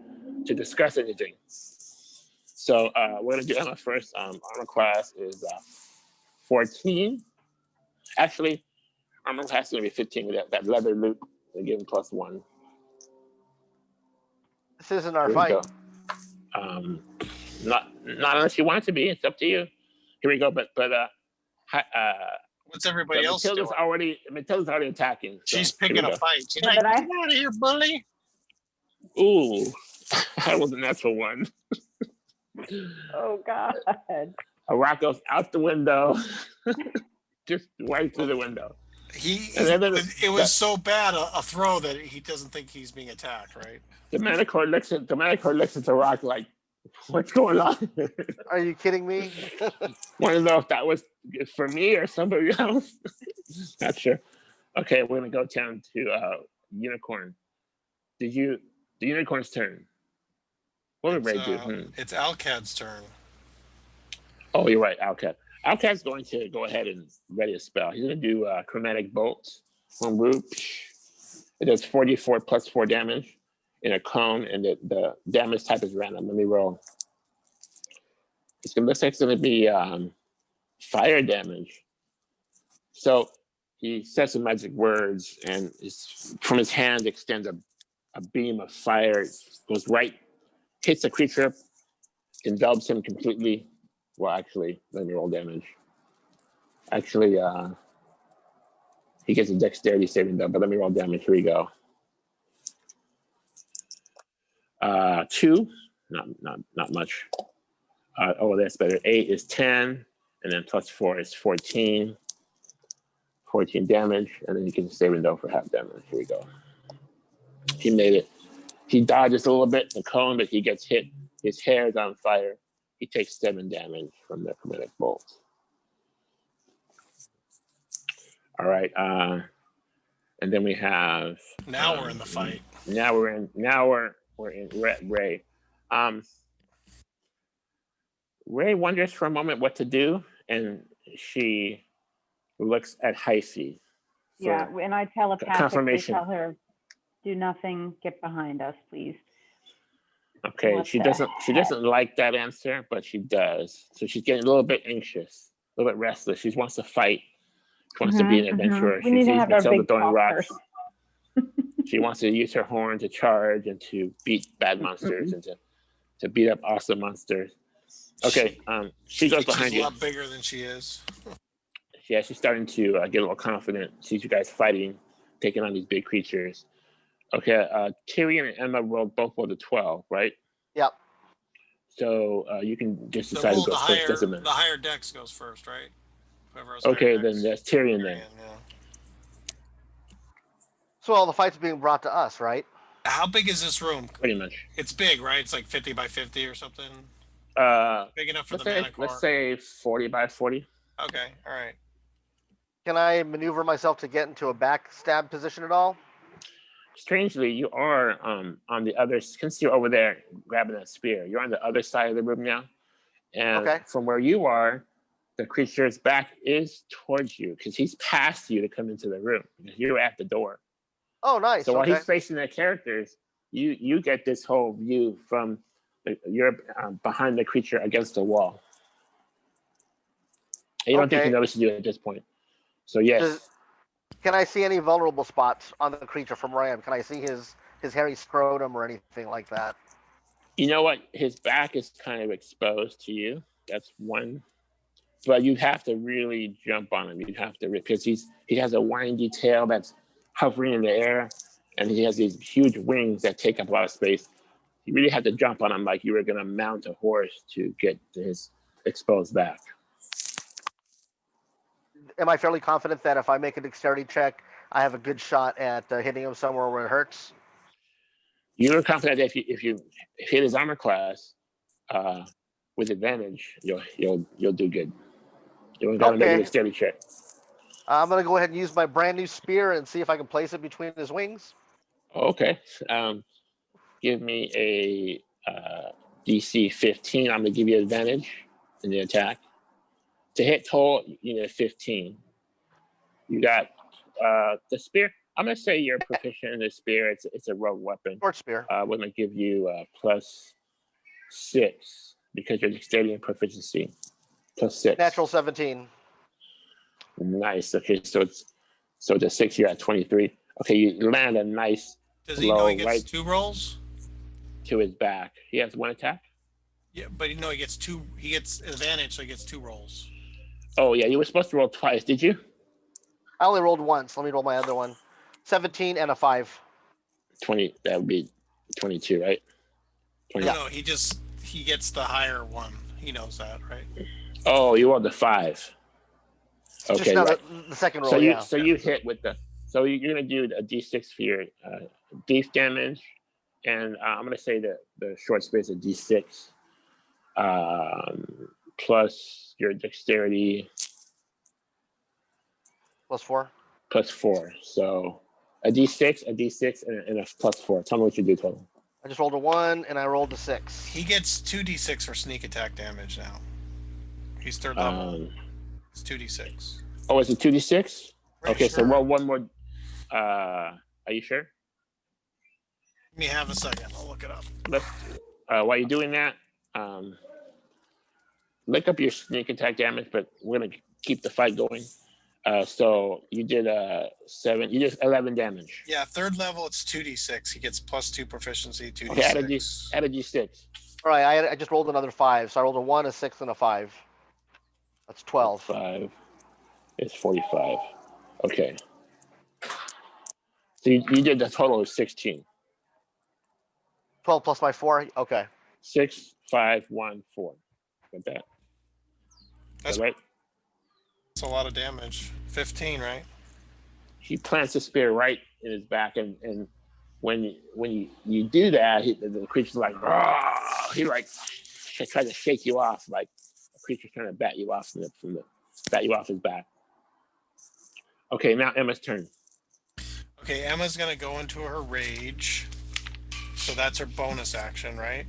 discuss anything. So we're gonna do Emma first. Armor class is 14. Actually, armor class is gonna be 15 with that leather loop. They give him +1. This isn't our Here we fight. go. Not unless you want it to be. It's up to you. Here we go. But What's everybody else doing? Matilda's already attacking. So She's picking a fight. She's Yeah, like, but I- "Get out of here, bully!" Ooh, that was a natural one. Oh God. A rock goes out the window, just right through the window. It was so bad a throw that he doesn't think he's being attacked, right? The Manticore looks at the rock like, what's going on? Are you kidding me? Want to know if that was for me or somebody else? Not sure. Okay, we're gonna go down to Unicorn. The Unicorn's turn. What did Ray do? It's Al-Kad's turn. Oh, you're right, Al-Kad. Al-Kad's going to go ahead and ready a spell. He's going to do chromatic bolts. One root. It does 44 plus 4 damage in a cone, and the damage type is random. Let me roll. Looks like it's going to be fire damage. So he says some magic words, and from his hand extends a beam of fire. It goes right, hits the creature, envelops him completely. Well, actually, let me roll damage. Actually, he gets a dexterity saving though, but let me roll damage. Here we go. 2, not much. Oh, that's better. 8 is 10, and then plus 4 is 14. 14 damage, and then you can save window for half damage. Here we go. He made it. He dodges a little bit the cone, but he gets hit. His hair is on fire. He takes 7 damage from the chromatic bolt. All right, and then we have. Now we're in the fight. Now we're in Ray. Ray wonders for a moment what to do, and she looks at Hyphy. Yeah, and I telepathically confirmation. tell her, "Do nothing. Get behind us, please." Okay, What she the doesn't like that answer, but she does. So she's getting a little bit anxious, a little bit restless. She wants to fight. She wants to be an adventurer. We need to have our Matilda big throwing talk rocks. first. She wants to use her horn to charge and to beat bad monsters and to beat up awesome monsters. Okay, she goes behind She's you. a lot bigger than she is. Yeah, she's starting to get a little confident. Sees you guys fighting, taking on these big creatures. Okay, Tyrian and Emma both rolled a 12, right? Yep. So you can just So decide roll to go first, doesn't it? the higher dex goes first, right? Whoever has Okay, higher then dex. that's Tyrian then. Yeah. So all the fight's being brought to us, right? How big is this room? Pretty much. It's big, right? It's like 50 by 50 or something. Big enough for the Manticore. Let's say 40 by 40. Okay, all right. Can I maneuver myself to get into a backstab position at all? Strangely, you are on the other, since you're over there grabbing that spear, you're on the other side of the room now. And Okay. from where you are, the creature's back is towards you because he's past you to come into the room. You're at the door. Oh, nice. So while okay. he's facing the characters, you get this whole view from you're behind the creature against the wall. And you don't think he notices you at this point. So yes. Can I see any vulnerable spots on the creature from where I am? Can I see his hairy scrotum or anything like that? You know what? His back is kind of exposed to you. That's one. But you have to really jump on him. You have to, because he has a windy tail that's hovering in the air, and he has these huge wings that take up a lot of space. You really have to jump on him like you were going to mount a horse to get to his exposed back. Am I fairly confident that if I make a dexterity check, I have a good shot at hitting him somewhere where it hurts? You're confident that if you hit his armor class with advantage, you'll do good. You don't got to make a dexterity check. I'm going to go ahead and use my brand new spear and see if I can place it between his wings. Okay. Give me a DC 15. I'm going to give you advantage in the attack. To hit total, you need a 15. You got the spear. I'm going to say you're proficient in the spear. It's a rogue weapon. Short spear. We're going to give you +6 because you're dexterity and proficiency. +6. Natural 17. Nice. Okay, so the 6, you're at 23. Okay, you land a nice Does he blow know he gets right 2 rolls? to his back. He has 1 attack? Yeah, but he gets 2. He gets advantage, so he gets 2 rolls. Oh, yeah, you were supposed to roll twice, did you? I only rolled once. Let me roll my other one. 17 and a 5. 20, that would be 22, right? 20. No, he gets the higher one. He knows that, right? Oh, you rolled the 5. Okay, Just not right. the second roll, So you hit with so you're going to do a D6 for your beef damage, and I'm going to say that the short spear is a D6 plus your dexterity. +4. +4. So a D6, and a +4. Tell me what you do total. I just rolled a 1 and I rolled a 6. He gets 2d6 for sneak attack damage now. He's 3rd level. It's 2d6. Oh, is it 2d6? Pretty Okay, sure. so roll one more Are you sure? Let me have a second. I'll look it up. Let's, while you're doing that, look up your sneak attack damage, but we're gonna keep the fight going. So you did 7. You did 11 damage. Yeah, 3rd level, it's 2d6. He gets +2 proficiency, 2d6. Okay, add a d6. All right, I just rolled another 5, so I rolled a 1, a 6, and a 5. That's 12. 5 is 45. Okay. So you did the total of 16. 12 plus my 4. Okay. 6, 5, 1, 4. Got that? That's right. That's a lot of damage. 15, right? He plants a spear right in his back, and when you do that, the creature's like, "Rah!" He like tries to shake you off, like a creature's trying to bat you off bat you off his back. Okay, now Emma's turn. Okay, Emma's gonna go into her rage. So that's her bonus action, right?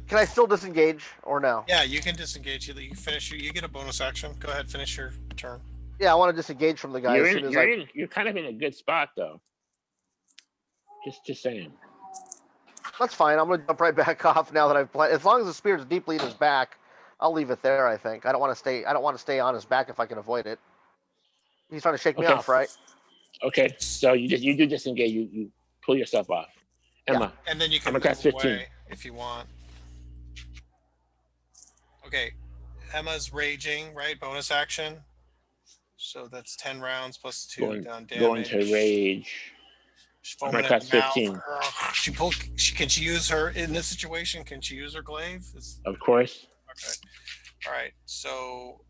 Can I still disengage or no? Yeah, you can disengage. You finish. You get a bonus action. Go ahead, finish your turn. Yeah, I want to disengage from the guy as soon as You're kind of in a good spot though. Just saying. That's fine. I'm gonna jump right back off now that I've played. As long as the spear's deeply in his back, I'll leave it there. I think. I don't want to stay on his back if I can avoid it. He's trying to shake me off, right? Okay, so you do disengage. You pull yourself off. Emma. Yeah. And then you can Emma move 15. away if you want. Okay, Emma's raging, right? Bonus action. So that's 10 rounds plus 2 down damage. Going to rage. She's foaming Emma at the mouth. 15. Can she use her in this situation? Can she use her glaive? Of course. Okay. All right. So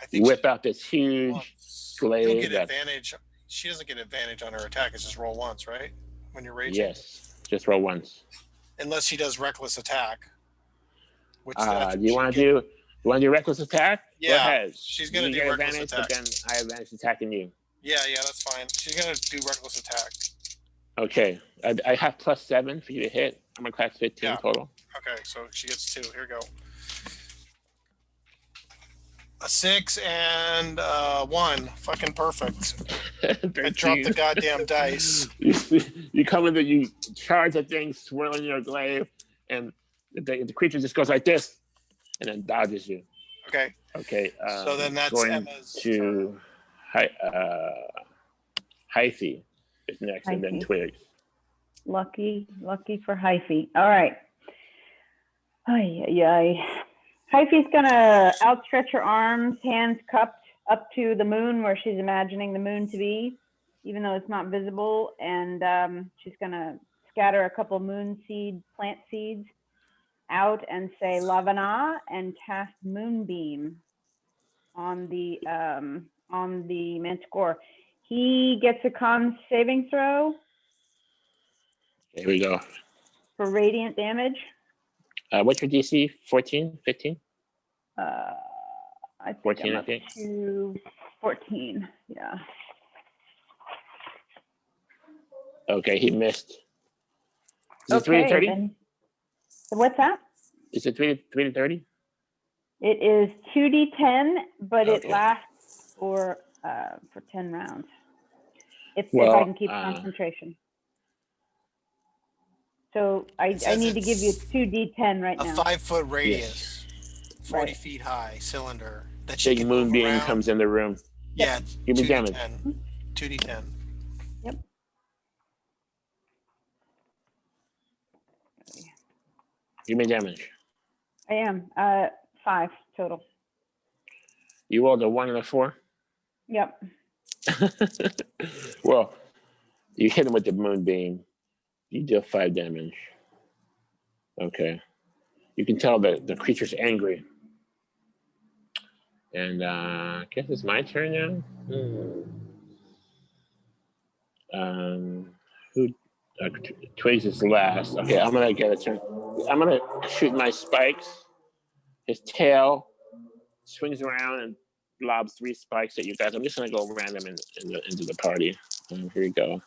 I You think whip out this huge glaive. You'll get advantage. She doesn't get advantage on her attack. It's just roll once, right? When you're raging. Yes, just roll once. Unless she does reckless attack. Which Do you want to do reckless attack? Yeah, Go ahead. she's gonna You do get reckless advantage, attack. but then I have advantage attacking you. Yeah, that's fine. She's gonna do reckless attack. Okay, I have +7 for you to hit. I'm gonna class 15 total. Okay, so she gets 2. Here we go. A 6 and 1. Fucking perfect. I dropped the goddamn dice. You come in, you charge the thing, swirling your glaive, and the creature just goes like this, and then dodges you. Okay. Okay. So then that's going Emma's to Hyphy is next, and then Hyphy. Twigs. Lucky for Hyphy. All right. Hyphy's gonna outstretch her arms, hands cupped up to the moon where she's imagining the moon to be, even though it's not visible. And she's gonna scatter a couple plant seeds out and say Lavana and cast Moonbeam on the Manticore. He gets a con saving throw. Here we go. For radiant damage. What's your DC? 14? 15? I think 14, I'm I up think. to 14. Yeah. Okay, he missed. Is it 3 to 30? Then, what's that? Is it 3 to 30? It is 2d10, but it Okay. lasts for 10 rounds. If I can keep concentration. So I need to give you 2d10 right a now. 5-foot radius, 40 Right. feet high cylinder that she Big can move moonbeam around. comes in the room. Yeah, Give me 2d10. damage. 2d10. Yep. Give me damage. I am 5 total. You rolled a 1 and a 4? Yep. Well, you hit him with the moonbeam. You deal 5 damage. Okay. You can tell that the creature's angry. And I guess it's my turn now. Twigs is last. Okay, I'm gonna get a turn. I'm gonna shoot my spikes. His tail swings around and lobs 3 spikes at you guys. I'm just gonna go random into the party. Here we go.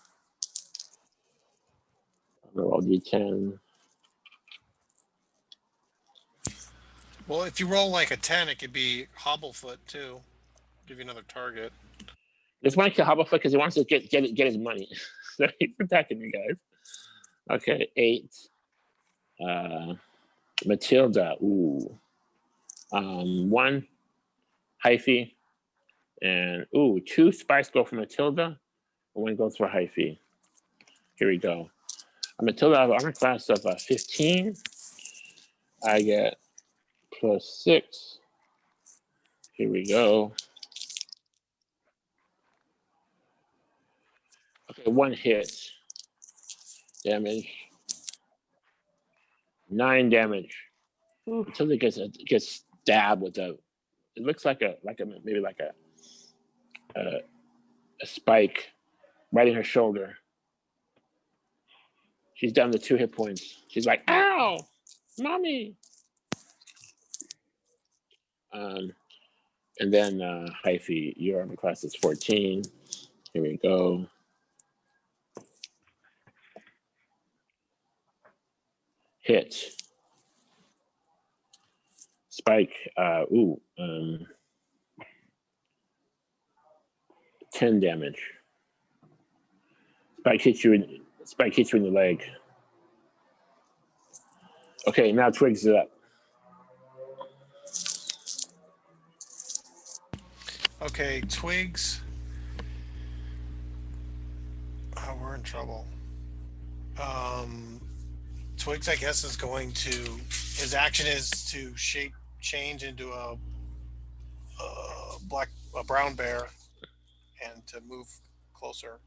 Roll D10. Well, if you roll like a 10, it could be Hobble Foot too. Give you another target. Just want to kill Hobble Foot because he wants to get his money. So he's attacking you guys. Okay, 8. Matilda. Ooh. 1 hyphy. And 2 spikes go for Matilda. And 1 goes for hyphy. Here we go. Matilda have armor class of 15. I get +6. Here we go. Okay, 1 hit. Damage. 9 damage. Oof. Matilda gets stabbed with a. It looks like a maybe like a spike right in her shoulder. She's down to 2 hit points. She's like, "Ow, mommy!" And then hyphy, your armor class is 14. Here we go. Hit. Spike. 10 damage. Spike hits you in the leg. Okay, now Twigs is up. Okay, Twigs. Oh, we're in trouble. Twigs, I guess, is going to. His action is to change into a brown bear, and to move closer.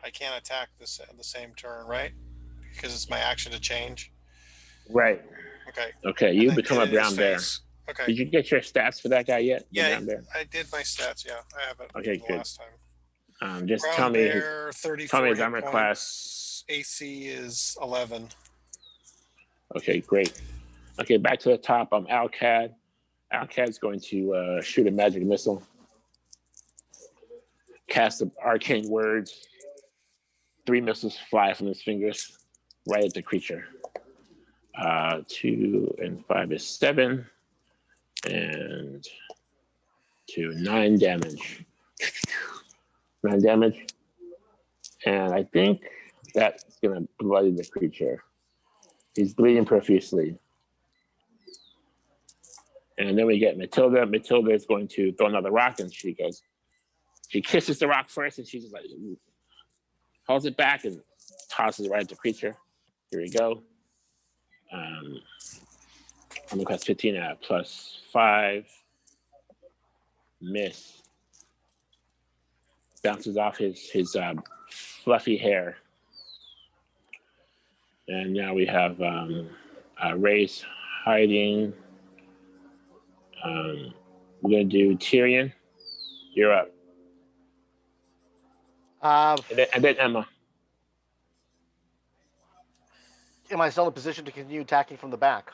I can't attack this at the same turn, right? Because it's my action to change. Right. Okay. Okay, you become a brown bear. Okay. Did you get your stats for that guy yet? Yeah, I did my stats. Yeah, I have it. Okay, the good. Last time. Just Brown tell me bear, his 34 hit armor points. class. AC is 11. Okay, great. Okay, back to the top. I'm Al-Kad. Al-Kad's going to shoot a magic missile. Cast the arcane words. 3 missiles fly from his fingers right at the creature. 2 and 5 is 7. And 2, 9 damage. 9 damage. And I think that's going to bloody the creature. He's bleeding profusely. And then we get Matilda. Matilda is going to throw another rock, and she kisses the rock first, and she just like holds it back and tosses it right at the creature. Here we go. I'm gonna class 15 at +5. Miss. Bounces off his fluffy hair. And now we have Race hiding. We're gonna do Tyrian. You're up. And then Emma. Am I still in a position to continue attacking from the back?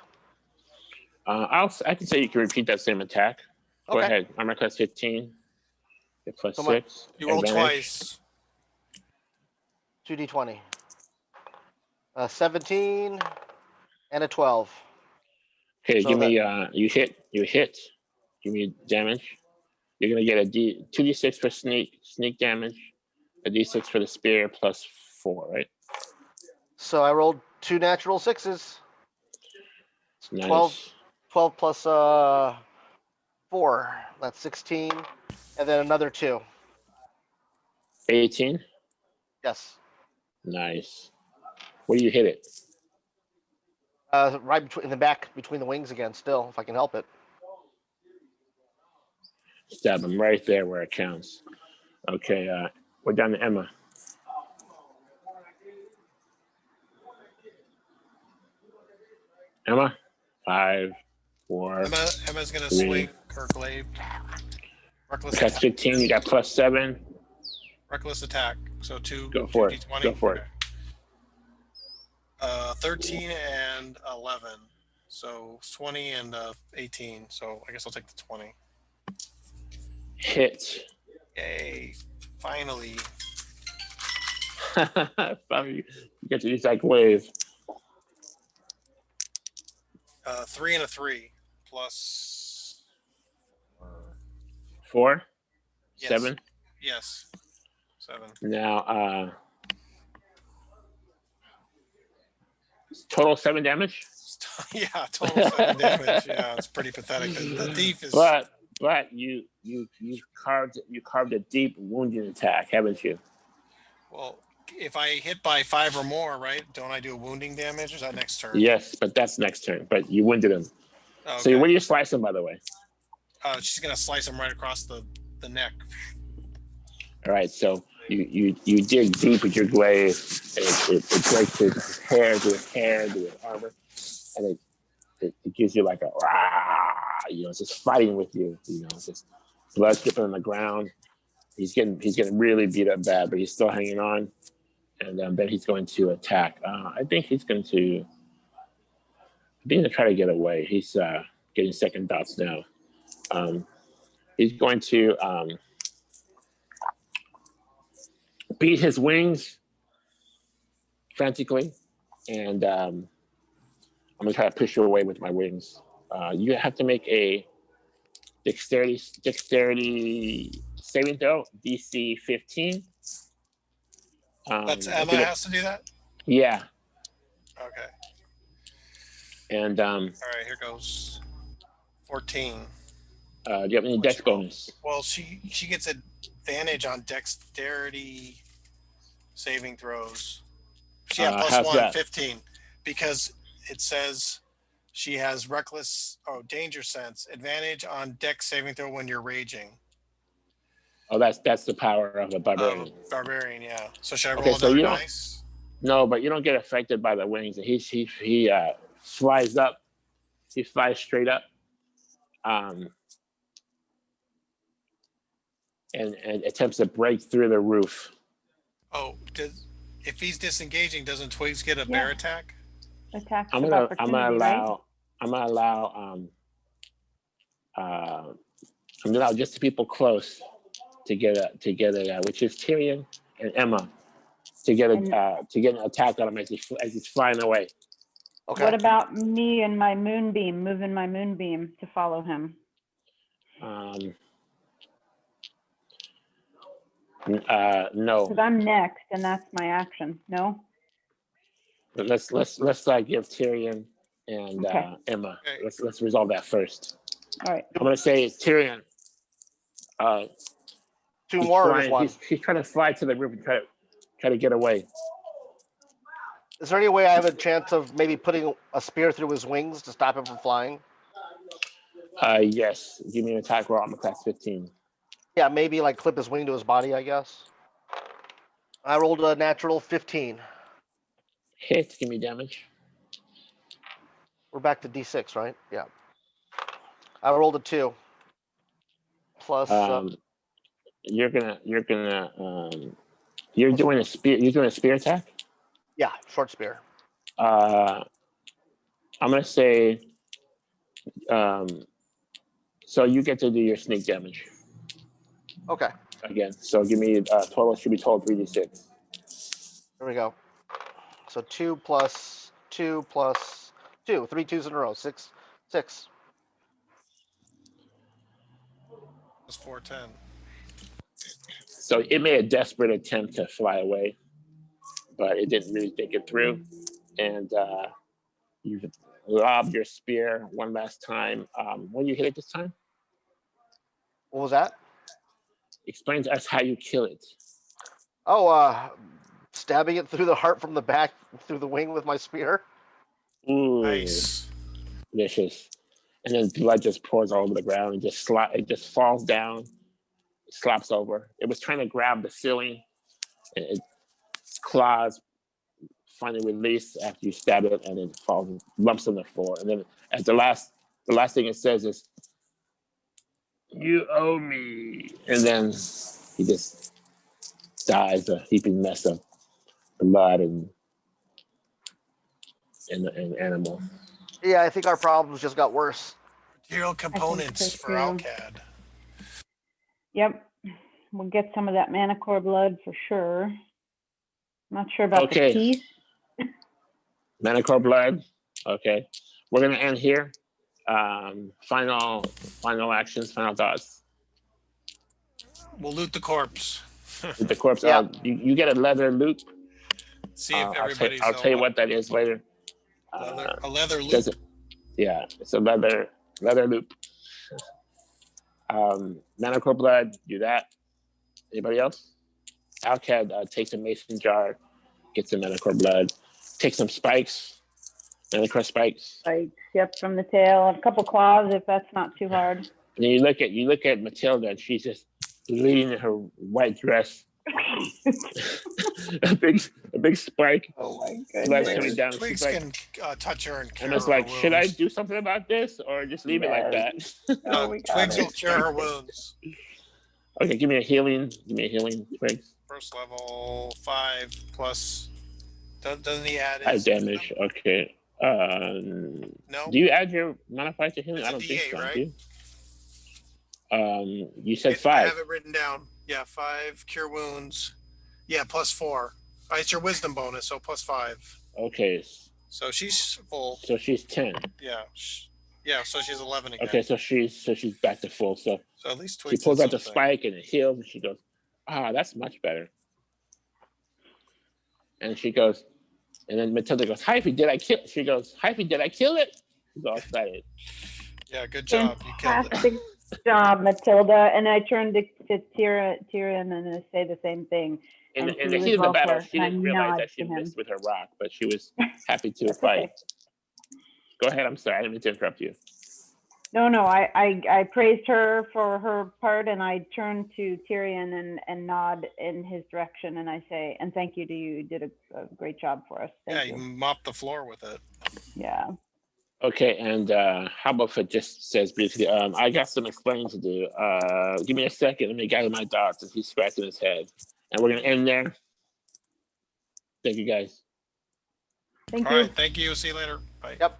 I can say you can repeat that same attack. Go Okay. ahead. Armor class 15. Get +6. You roll Advantage. twice. 2d20. 17 and a 12. Okay, So give me you hit. Give me damage. You're gonna get a 2d6 for sneak damage, a d6 for the spear +4, right? So I rolled 2 natural 6s. Nice. 12 plus 4. That's 16. And then another 2. 18. Yes. Nice. Where do you hit it? Right in the back, between the wings again, still, if I can help it. Stab him right there where it counts. Okay, we're down to Emma. Emma, 5, 4. Emma's gonna 3. swing her glaive. Reckless That's attack. 15. You got +7. Reckless attack. So 2. Go for 2d20. it. Go for it. 13 and 11. So 20 and 18. So I guess I'll take the 20. Hit. Yay! Finally. You get to use that glaive. 3 and a 3 plus 4. Yes. 7. Yes. 7. Now Total 7 damage. Yeah, total 7 damage. Yeah, it's pretty pathetic. The thief is. But you carved a deep wounding attack, haven't you? Well, if I hit by 5 or more, right? Don't I do wounding damage? Or is that next turn? Yes, but that's next turn. But you wounded him. Okay. So where do you slice him, by the way? She's gonna slice him right across the neck. All right. So you dig deep with your glaive, and it breaks his hair to his armor, and it gives you like a rah, it's just fighting with you. It's just blood dripping on the ground. He's getting really beat up bad, but he's still hanging on. And then he's going to attack. I think he's going to try to get away. He's getting second thoughts now. He's going to beat his wings frantically, and I'm going to try to push you away with my wings. You have to make a dexterity saving throw, DC 15. That's Emma has to do that? Yeah. Okay. And all right, here goes 14. Do you have any dex bonus? Well, she gets advantage on dexterity saving throws. Plus 1, that? 15, because it says she has danger sense, advantage on dex saving throw when you're raging. Oh, that's the power of a barbarian. Barbarian, yeah. So should I roll another dice? No, but you don't get affected by the wings. He flies up. He flies straight up, and attempts to break through the roof. Oh, if he's disengaging, doesn't Twigs get a bear attack? Attacks I'm of gonna opportunity, allow just the people close to get a which is Tyrian and Emma to get an attack on him as he's flying away. Okay. What about me and my moonbeam, moving my moonbeam to follow him? No. Because I'm next, and that's my action. No. But let's give Tyrian and Emma. Okay. Let's resolve that first. All right. I'm gonna say Tyrian. Two more or just one? He's trying to fly to the roof and try to get away. Is there any way I have a chance of maybe putting a spear through his wings to stop him from flying? Yes. Give me an attack roll. I'm a class 15. Yeah, maybe like clip his wing to his body, I guess. I rolled a natural 15. Hit. Give me damage. We're back to D6, right? Yeah. I rolled a 2. Plus. You're doing a spear. You're doing a spear attack. Yeah, short spear. I'm gonna say. So you get to do your sneak damage. Okay. Again, so give me total should be total 3d6. There we go. So 2 plus 2 plus 2. 3 2s in a row. 6. That's 410. So it made a desperate attempt to fly away, but it didn't really think it through. And you lobbed your spear one last time. When you hit it this time? What was that? Explain to us how you kill it. Oh, stabbing it through the heart from the back, through the wing with my spear. Ooh, Nice. Delicious. And then blood just pours all over the ground and it just falls down, slops over. It was trying to grab the ceiling, and its claws finally release after you stab it, and it falls, lumps on the floor. And then at the last thing it says is, "You owe me." And then he just dies, a heaping mess of blood and animal. Yeah, I think our problems just got worse. Material components for Al-Kad. Yep. We'll get some of that Manticore blood for sure. Not sure about the teeth. Manticore blood. Okay. We're gonna end here. Final actions, final thoughts. We'll loot the corpse. The corpse. Yeah. You get a leather loop. See if everybody's. I'll tell you what that is later. A leather loop. Does it? Yeah, it's a leather loop. Manticore blood, do that. Anybody else? Al-Kad takes a mason jar, gets some Manticore blood, takes some spikes, Manticore spikes. Spikes, yep, from the tail, a couple claws if that's not too hard. And then you look at Matilda, and she's just leading in her white dress. a big spike. Oh my Blood's goodness. coming down. Twigs She's like, can touch her and cure and it's her like, should I wounds. do something about this or just leave it like that? Oh, we got Twigs it. will cure her wounds. Okay, give me a healing, Twigs. First level 5 plus. Doesn't he add? 5 his- damage. Okay. No. Do you add your modifier to healing? It's I a don't think D8, so. right? Do you? You said I 5. have it written down. Yeah, 5 cure wounds. Yeah, plus 4. It's your wisdom bonus, so plus 5. Okay, So she's full. so she's 10. Yeah. Yeah, so she's 11 again. Okay, so she's back to full. So So at least she Twigs pulls did out the something. spike and it heals, and she goes, that's much better. And she goes, and then Matilda goes, Hyphy, did I kill? She goes, Hyphy, did I kill it? She's all excited. Yeah, good job. You killed it. Fantastic job, Matilda. And I turned to Tyrian and I say the same thing. In And the he heat of was the battle, welfare, she and I didn't realize nod that she to him. missed with her rock, but she was happy to That's fight. okay. Go ahead. I'm sorry. I didn't mean to interrupt you. No, I praised her for her part, and I turned to Tyrian and nod in his direction, and I say, and thank you to you. You did a great job for us. Yeah, Thank you you. mopped the floor with it. Yeah. Okay, and Hobble Foot just says briefly, I got some explaining to do. Give me a second. Let me gather my thoughts. And he's scratching his head. And we're going to end there. Thank you, guys. Thank All you. right, thank you. See you later. Bye. Yep.